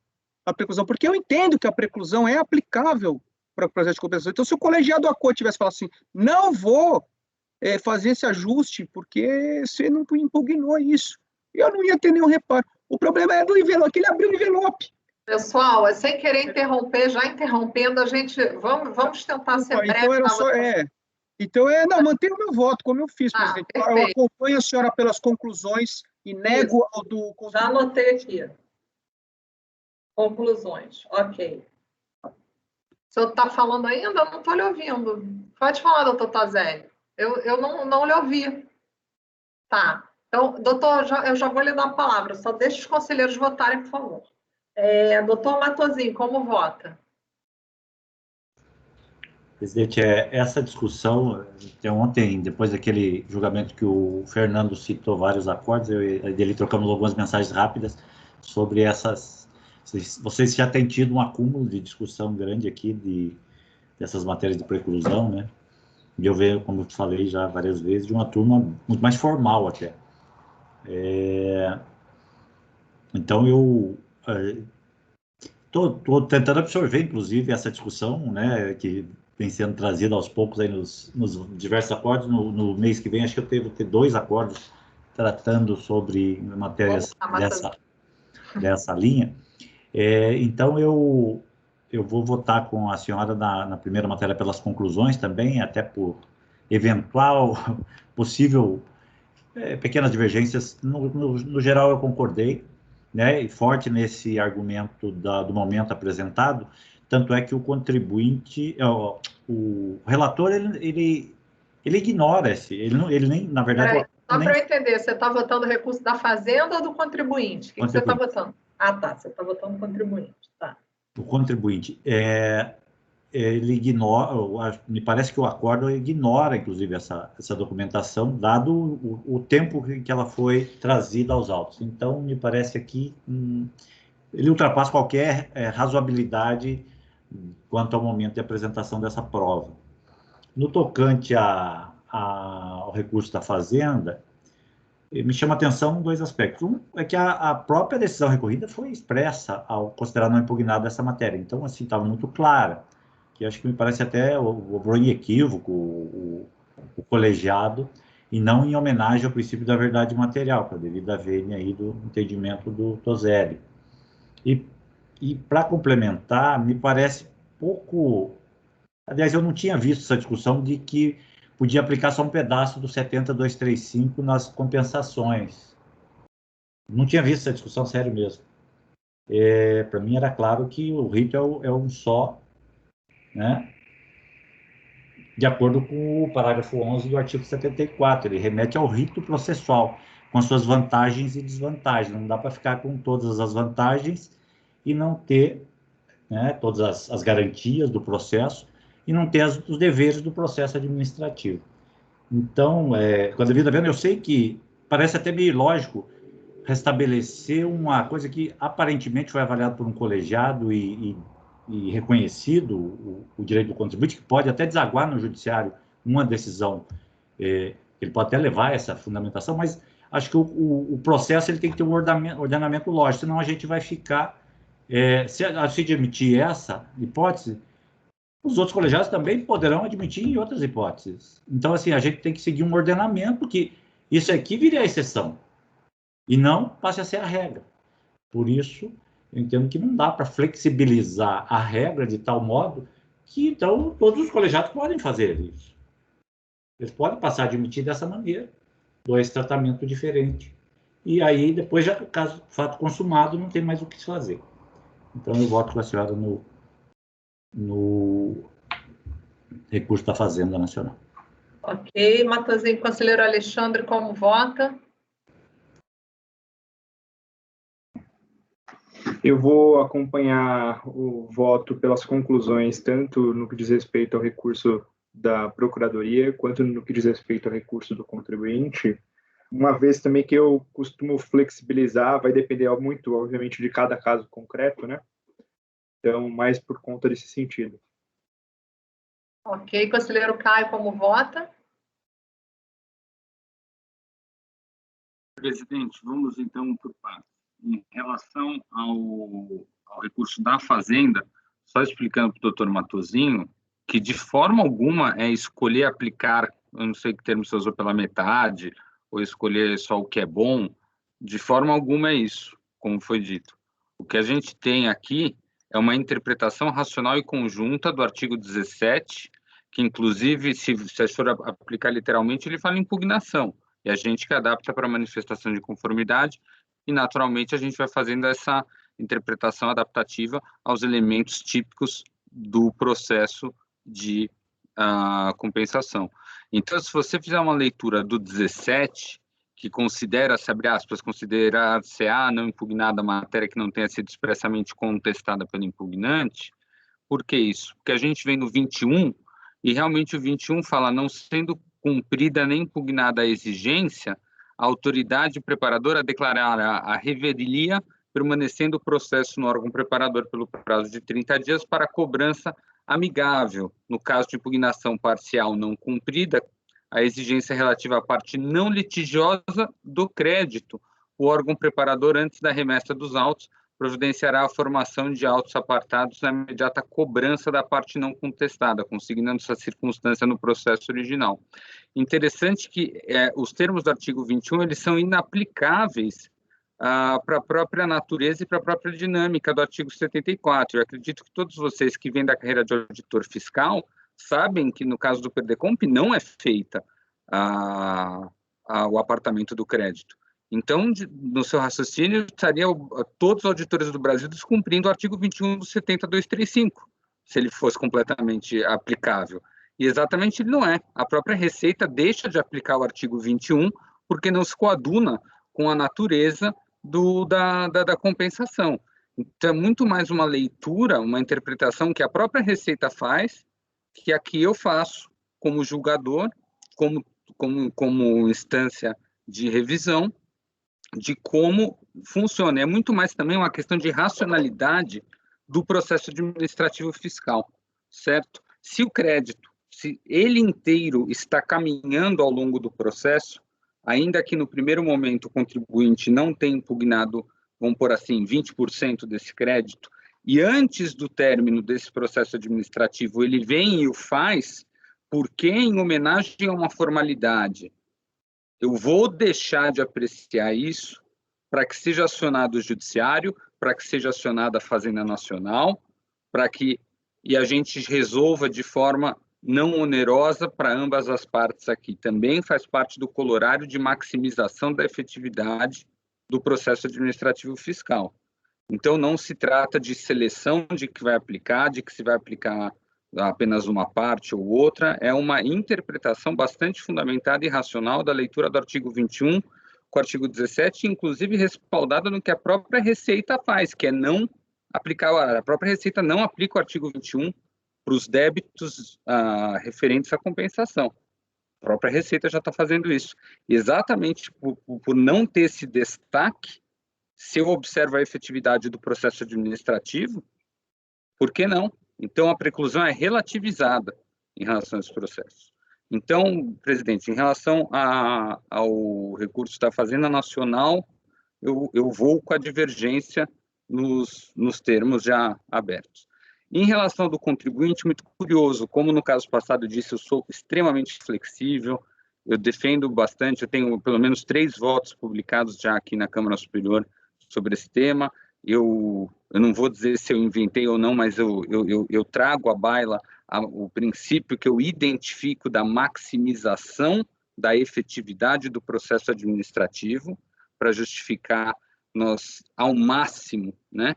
a preclusão, porque eu entendo que a preclusão é aplicável para o processo de compensação. Então, se o colegiado da COA tivesse falado assim, não vou fazer esse ajuste, porque você não impugnou isso, eu não ia ter nenhum reparo. O problema é do envelope, que ele abriu o envelope. Pessoal, sem querer interromper, já interrompendo, a gente vamos tentar ser breve. Então, era só, não, mantenho o meu voto, como eu fiz, presidente. Eu acompanho a senhora pelas conclusões e nego ao do... Já anotei aqui. Conclusões, ok. O senhor está falando ainda? Eu não estou lhe ouvindo. Pode falar, doutor Tozelli. Eu não lhe ouvi. Tá. Então, doutor, eu já vou lhe dar a palavra. Só deixe os conselheiros votarem, por favor. Doutor Matosinho, como vota? Presidente, essa discussão, ontem, depois daquele julgamento que o Fernando citou vários acordos, eu e ele trocamos algumas mensagens rápidas sobre essas... Vocês já têm tido um acúmulo de discussão grande aqui dessas matérias de preclusão, né? E eu vejo, como eu falei já várias vezes, de uma turma muito mais formal até. Então, eu estou tentando absorver, inclusive, essa discussão, né, que vem sendo trazida aos poucos aí nos diversos acordos. No mês que vem, acho que eu devo ter 2 acordos tratando sobre matérias dessa linha. Então, eu vou votar com a senhora na primeira matéria pelas conclusões também, até por eventual, possível, pequenas divergências. No geral, eu concordei, né, e forte nesse argumento do momento apresentado, tanto é que o contribuinte, o relator, ele ignora ele nem, na verdade... Só para eu entender, você está votando o recurso da Fazenda ou do contribuinte? O que você está votando? Ah, tá, você está votando o contribuinte, tá. O contribuinte, ele ignora, me parece que o acordo ignora, inclusive, essa documentação, dado o tempo que ela foi trazida aos autos. Então, me parece aqui, ele ultrapassa qualquer razoabilidade quanto ao momento de apresentação dessa prova. No tocante ao recurso da Fazenda, me chama a atenção 2 aspectos. Um é que a própria decisão recorrida foi expressa ao considerar não impugnada essa matéria. Então, assim, estava muito clara, que acho que me parece até houve em equívoco o colegiado, e não em homenagem ao princípio da verdade material, que é devido à vênia aí do entendimento do Tozelli. E para complementar, me parece pouco... Aliás, eu não tinha visto essa discussão de que podia aplicar só um pedaço do 70.235 nas compensações. Não tinha visto essa discussão, sério mesmo. Para mim era claro que o rito é um só, né? De acordo com o parágrafo 11 do artigo 74, ele remete ao rito processual, com suas vantagens e desvantagens. Não dá para ficar com todas as vantagens e não ter, né, todas as garantias do processo e não ter os deveres do processo administrativo. Então, quando a vida vendo, eu sei que parece até meio ilógico restabelecer uma coisa que aparentemente foi avaliada por um colegiado e reconhecido o direito do contribuinte, que pode até desaguar no judiciário uma decisão, ele pode até levar essa fundamentação, mas acho que o processo ele tem que ter um ordenamento lógico, senão a gente vai ficar, se admitir essa hipótese, os outros colegiados também poderão admitir em outras hipóteses. Então, assim, a gente tem que seguir um ordenamento que isso aqui vire a exceção e não passe a ser a regra. Por isso, eu entendo que não dá para flexibilizar a regra de tal modo que, então, todos os colegiados podem fazer isso. Eles podem passar a admitir dessa maneira, 2 tratamentos diferentes. E aí, depois, já, caso fato consumado, não tem mais o que se fazer. Então, eu voto com a senhora no recurso da Fazenda Nacional. Ok. Matosinho, conselheiro Alexandre, como vota? Eu vou acompanhar o voto pelas conclusões, tanto no que diz respeito ao recurso da Procuradoria, quanto no que diz respeito ao recurso do contribuinte, uma vez também que eu costumo flexibilizar, vai depender muito, obviamente, de cada caso concreto, né? Então, mais por conta desse sentido. Ok, conselheiro Caio, como vota? Presidente, vamos então por partes. Em relação ao recurso da Fazenda, só explicando para o doutor Matosinho, que de forma alguma é escolher aplicar, eu não sei que termo você usou, pela metade, ou escolher só o que é bom, de forma alguma é isso, como foi dito. O que a gente tem aqui é uma interpretação racional e conjunta do artigo 17, que inclusive, se for aplicar literalmente, ele fala impugnação, e a gente que adapta para manifestação de conformidade, e naturalmente a gente vai fazendo essa interpretação adaptativa aos elementos típicos do processo de compensação. Então, se você fizer uma leitura do 17, que considera, se abre aspas, considerar CA não impugnada a matéria que não tenha sido expressamente contestada pelo impugnante, por que isso? Porque a gente vem no 21, e realmente o 21 fala, não sendo cumprida nem impugnada a exigência, a autoridade preparadora declarará a revelia, permanecendo o processo no órgão preparador pelo prazo de 30 dias para cobrança amigável. No caso de impugnação parcial não cumprida, a exigência relativa à parte não litigiosa do crédito, o órgão preparador, antes da remessa dos autos, providenciará a formação de autos apartados na imediata cobrança da parte não contestada, consignando essa circunstância no processo original. Interessante que os termos do artigo 21, eles são inaplicáveis para a própria natureza e para a própria dinâmica do artigo 74. Eu acredito que todos vocês que vêm da carreira de auditor fiscal sabem que, no caso do PERDECOMP, não é feita o apartamento do crédito. Então, no seu raciocínio, estaria todos os auditores do Brasil descumprindo o artigo 21 do 70235, se ele fosse completamente aplicável. E exatamente ele não é. A própria Receita deixa de aplicar o artigo 21 porque não se coaduna com a natureza da compensação. Então, é muito mais uma leitura, uma interpretação que a própria Receita faz, que aqui eu faço como julgador, como instância de revisão, de como funciona. É muito mais também uma questão de racionalidade do processo administrativo fiscal, certo? Se o crédito, se ele inteiro está caminhando ao longo do processo, ainda que no primeiro momento o contribuinte não tenha impugnado, vamos por assim, 20% desse crédito, e antes do término desse processo administrativo ele vem e o faz, porque em homenagem a uma formalidade, eu vou deixar de apreciar isso para que seja acionado o judiciário, para que seja acionada a Fazenda Nacional, e a gente resolva de forma não onerosa para ambas as partes aqui. Também faz parte do colorário de maximização da efetividade do processo administrativo fiscal. Então, não se trata de seleção de que vai aplicar, de que se vai aplicar apenas uma parte ou outra, é uma interpretação bastante fundamentada e racional da leitura do artigo 21 com o artigo 17, inclusive respaldada no que a própria Receita faz, que é não aplicar, a própria Receita não aplica o artigo 21 para os débitos referentes à compensação. A própria Receita já está fazendo isso. Exatamente por não ter esse destaque, se eu observo a efetividade do processo administrativo, por que não? Então, a preclusão é relativizada em relação a esse processo. Então, presidente, em relação ao recurso da Fazenda Nacional, eu vou com a divergência nos termos já abertos. Em relação do contribuinte, muito curioso, como no caso passado eu disse, eu sou extremamente flexível, eu defendo bastante, eu tenho pelo menos 3 votos publicados já aqui na Câmara Superior sobre esse tema. Eu não vou dizer se eu inventei ou não, mas eu trago à baila o princípio que eu identifico da maximização da efetividade do processo administrativo para justificar nós, ao máximo, né,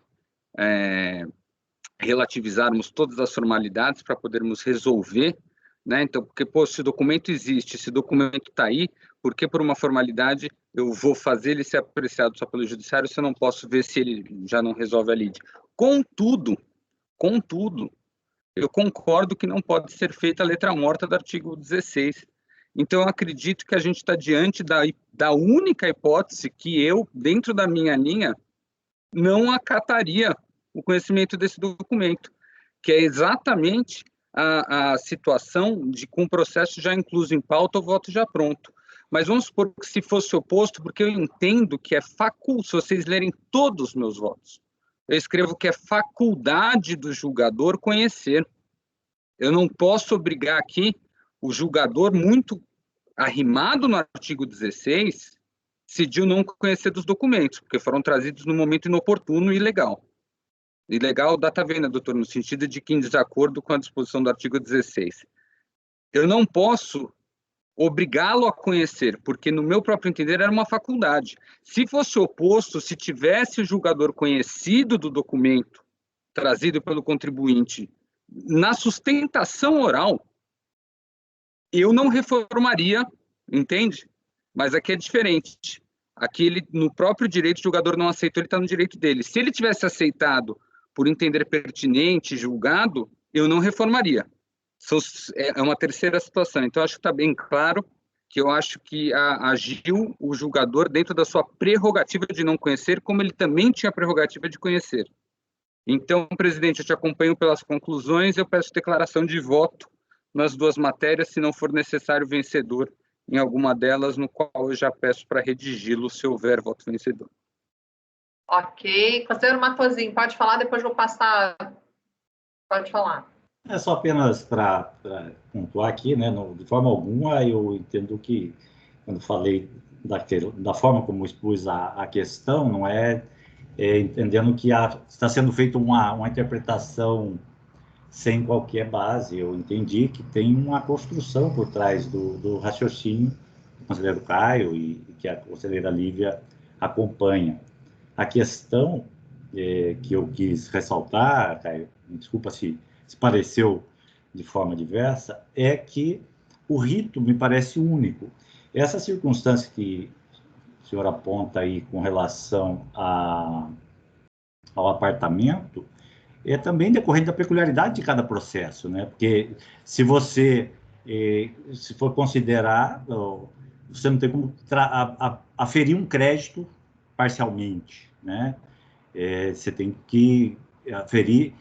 relativizarmos todas as formalidades para podermos resolver, né? Então, porque, pô, esse documento existe, esse documento está aí, porque por uma formalidade eu vou fazer ele ser apreciado só pelo judiciário se eu não posso ver se ele já não resolve a lide. Contudo, eu concordo que não pode ser feita a letra morta do artigo 16. Então, eu acredito que a gente está diante da única hipótese que eu, dentro da minha linha, não acataria o conhecimento desse documento, que é exatamente a situação de com o processo já incluso em pauta, o voto já pronto. Mas vamos supor que se fosse oposto, porque eu entendo que é se vocês lerem todos os meus votos, eu escrevo que é faculdade do julgador conhecer. Eu não posso obrigar aqui o julgador, muito arrimado no artigo 16, decidiu não conhecer dos documentos, porque foram trazidos no momento inoportuno e ilegal. Ilegal, data venda, doutor, no sentido de que em desacordo com a disposição do artigo 16. Eu não posso obrigá-lo a conhecer, porque no meu próprio entender era uma faculdade. Se fosse oposto, se tivesse o julgador conhecido do documento trazido pelo contribuinte na sustentação oral, eu não reformaria, entende? Mas aqui é diferente. Aqui, ele, no próprio direito, o julgador não aceitou, ele está no direito dele. Se ele tivesse aceitado por entender pertinente, julgado, eu não reformaria. É uma terceira situação. Então, acho que está bem claro que eu acho que agiu o julgador dentro da sua prerrogativa de não conhecer, como ele também tinha a prerrogativa de conhecer. Então, presidente, eu te acompanho pelas conclusões, eu peço declaração de voto nas duas matérias, se não for necessário vencedor em alguma delas, no qual eu já peço para redigi-lo, se houver voto vencedor. Ok. Conselheiro Matosinho, pode falar, depois vou passar. Pode falar. É só apenas para pontuar aqui, né? De forma alguma, eu entendo que, quando falei da forma como expus a questão, não entendendo que está sendo feita uma interpretação sem qualquer base. Eu entendi que tem uma construção por trás do raciocínio do conselheiro Caio e que a conselheira Lívia acompanha. A questão que eu quis ressaltar, Caio, desculpa se pareceu de forma diversa, é que o rito me parece único. Essa circunstância que o senhor aponta aí com relação ao apartamento é também decorrente da peculiaridade de cada processo, né? Porque se você, se for considerar, você não tem como aferir um crédito parcialmente, né? Você tem que aferir,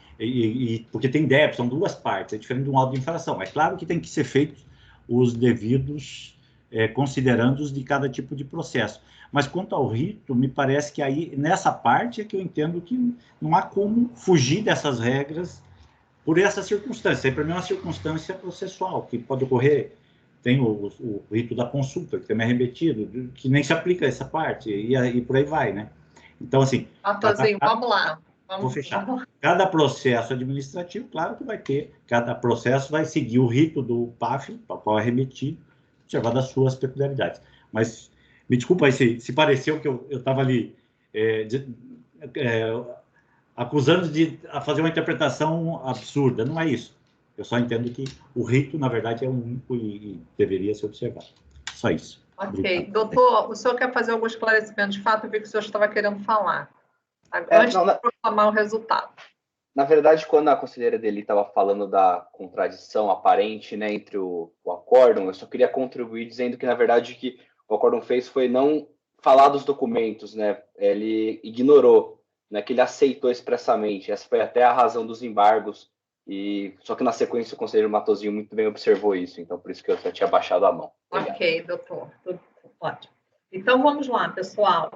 porque tem débito, são duas partes, é diferente de um auto de infração. É claro que tem que ser feitos os devidos considerandos de cada tipo de processo. Mas quanto ao rito, me parece que aí, nessa parte, é que eu entendo que não há como fugir dessas regras por essa circunstância. Aí, para mim, é uma circunstância processual, que pode ocorrer. Tem o rito da consulta, que também é remetido, que nem se aplica a essa parte, e por aí vai, né? Então, assim... Matosinho, vamos lá. Vou fechar. Cada processo administrativo, claro que vai ter, cada processo vai seguir o rito do PAF, para o qual é remetido, observado as suas peculiaridades. Mas, me desculpa aí se pareceu que eu estava ali acusando de fazer uma interpretação absurda. Não é isso. Eu só entendo que o rito, na verdade, é único e deveria ser observado. Só isso. Ok. Obrigado. Doutor, o senhor quer fazer algum esclarecimento? De fato, eu vi que o senhor estava querendo falar. Antes de proclamar o resultado. Na verdade, quando a conselheira dele estava falando da contradição aparente, né, entre o acórdão, eu só queria contribuir dizendo que, na verdade, o que o acórdão fez foi não falar dos documentos, né? Ele ignorou, né, que ele aceitou expressamente. Essa foi até a razão dos embargos. Só que, na sequência, o conselheiro Matosinho muito bem observou isso. Então, por isso que eu só tinha baixado a mão. Obrigado. Ok, doutor. Tudo ótimo. Então, vamos lá, pessoal.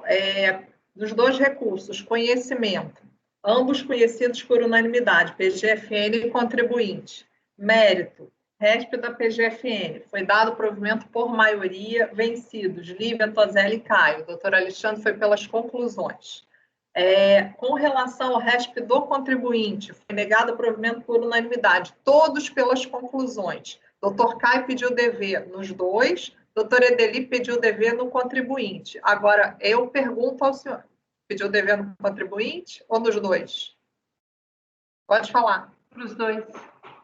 Dos dois recursos, conhecimento, ambos conhecidos por unanimidade, PGFN e contribuinte. Mérito, RESP da PGFN, foi dado provimento por maioria, vencidos, Lívia, Toselli e Caio. O doutor Alexandre foi pelas conclusões. Com relação ao RESP do contribuinte, foi negado provimento por unanimidade, todos pelas conclusões. Doutor Caio pediu dever nos dois, doutor Edeli pediu dever no contribuinte. Agora, eu pergunto ao senhor, pediu dever no contribuinte ou nos dois? Pode falar. Para os dois.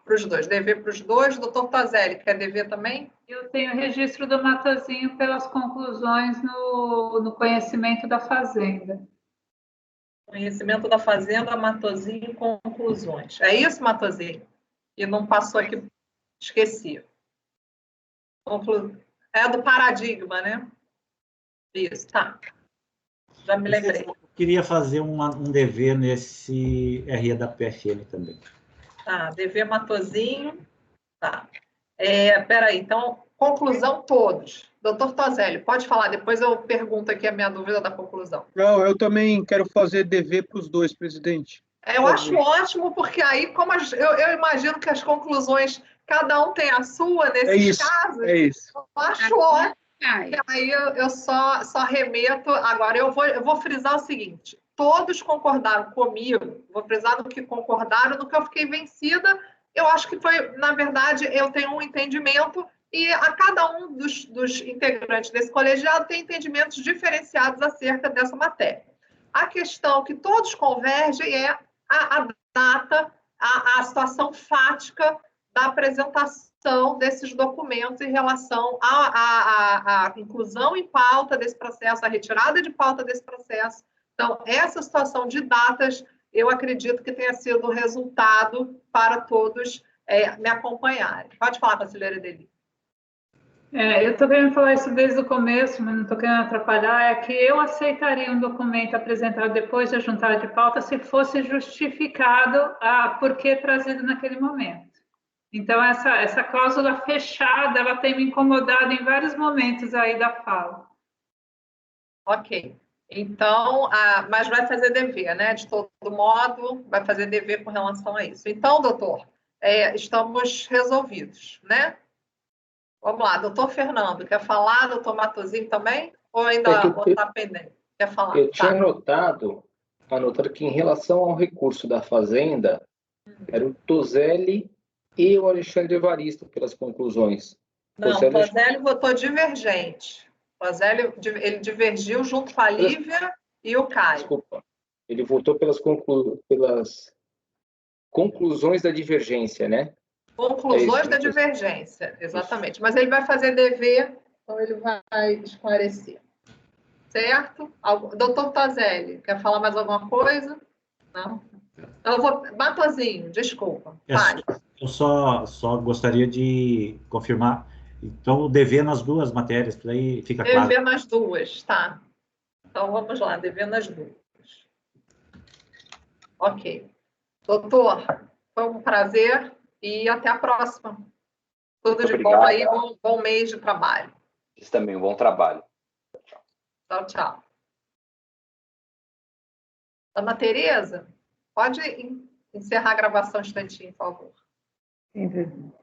para os dois. Dever para os dois. Doutor Tozelli, quer dever também? Eu tenho registro do Matosinho pelas conclusões no conhecimento da Fazenda. Conhecimento da Fazenda, Matosinho, conclusões. É isso, Matosinho? E não passou aqui, esqueci. É do paradigma, né? Isso, tá. Já me lembrei. Eu queria fazer um dever nesse RE da PFM também. Tá, dever Matosinho. Tá. Peraí, então, conclusão todos. Doutor Tozelli, pode falar, depois eu pergunto aqui a minha dúvida da conclusão. Não, eu também quero fazer dever para os dois, presidente. Eu acho ótimo, porque aí, como eu imagino que as conclusões, cada um tem a sua nesses casos. É isso. Eu acho ótimo. Aí eu só remeto. Agora, eu vou frisar o seguinte: todos concordaram comigo, vou frisar no que concordaram, no que eu fiquei vencida. Eu acho que foi, na verdade, eu tenho um entendimento, e a cada um dos integrantes desse colegiado tem entendimentos diferenciados acerca dessa matéria. A questão que todos convergem é a data, a situação fática da apresentação desses documentos em relação à inclusão em pauta desse processo, à retirada de pauta desse processo. Então, essa situação de datas, eu acredito que tenha sido o resultado para todos me acompanharem. Pode falar, conselheira Edeli. Eu estou querendo falar isso desde o começo, mas não estou querendo atrapalhar. É que eu aceitaria um documento apresentado depois da juntada de pauta se fosse justificado por que trazido naquele momento. Então, essa cláusula fechada, ela tem me incomodado em vários momentos aí da fala. Ok. Então, mas vai fazer dever, né? De todo modo, vai fazer dever com relação a isso. Então, doutor, estamos resolvidos, né? Vamos lá, doutor Fernando, quer falar? Doutor Matosinho também? Ou ainda está pendente? Quer falar? Eu tinha anotado que em relação ao recurso da Fazenda, era o Tozelli e o Alexandre Evaristo pelas conclusões. Não, o Tozelli votou divergente. O Tozelli, ele divergiu junto com a Lívia e o Caio. Desculpa. Ele votou pelas conclusões da divergência, né? Conclusões da divergência, exatamente. Mas ele vai fazer dever, então ele vai esclarecer. Certo? Doutor Tozelli, quer falar mais alguma coisa? Não? Eu vou... Matosinho, desculpa. Eu só gostaria de confirmar. Então, o dever nas duas matérias, para aí fica claro. Dever nas duas, tá. Então, vamos lá, dever nas duas. Ok. Doutor, foi um prazer e até a próxima. Tudo de bom aí, bom mês de trabalho. Isso também, um bom trabalho. Tchau, tchau. Ana Tereza, pode encerrar a gravação um instantinho, por favor. Sim, presidente.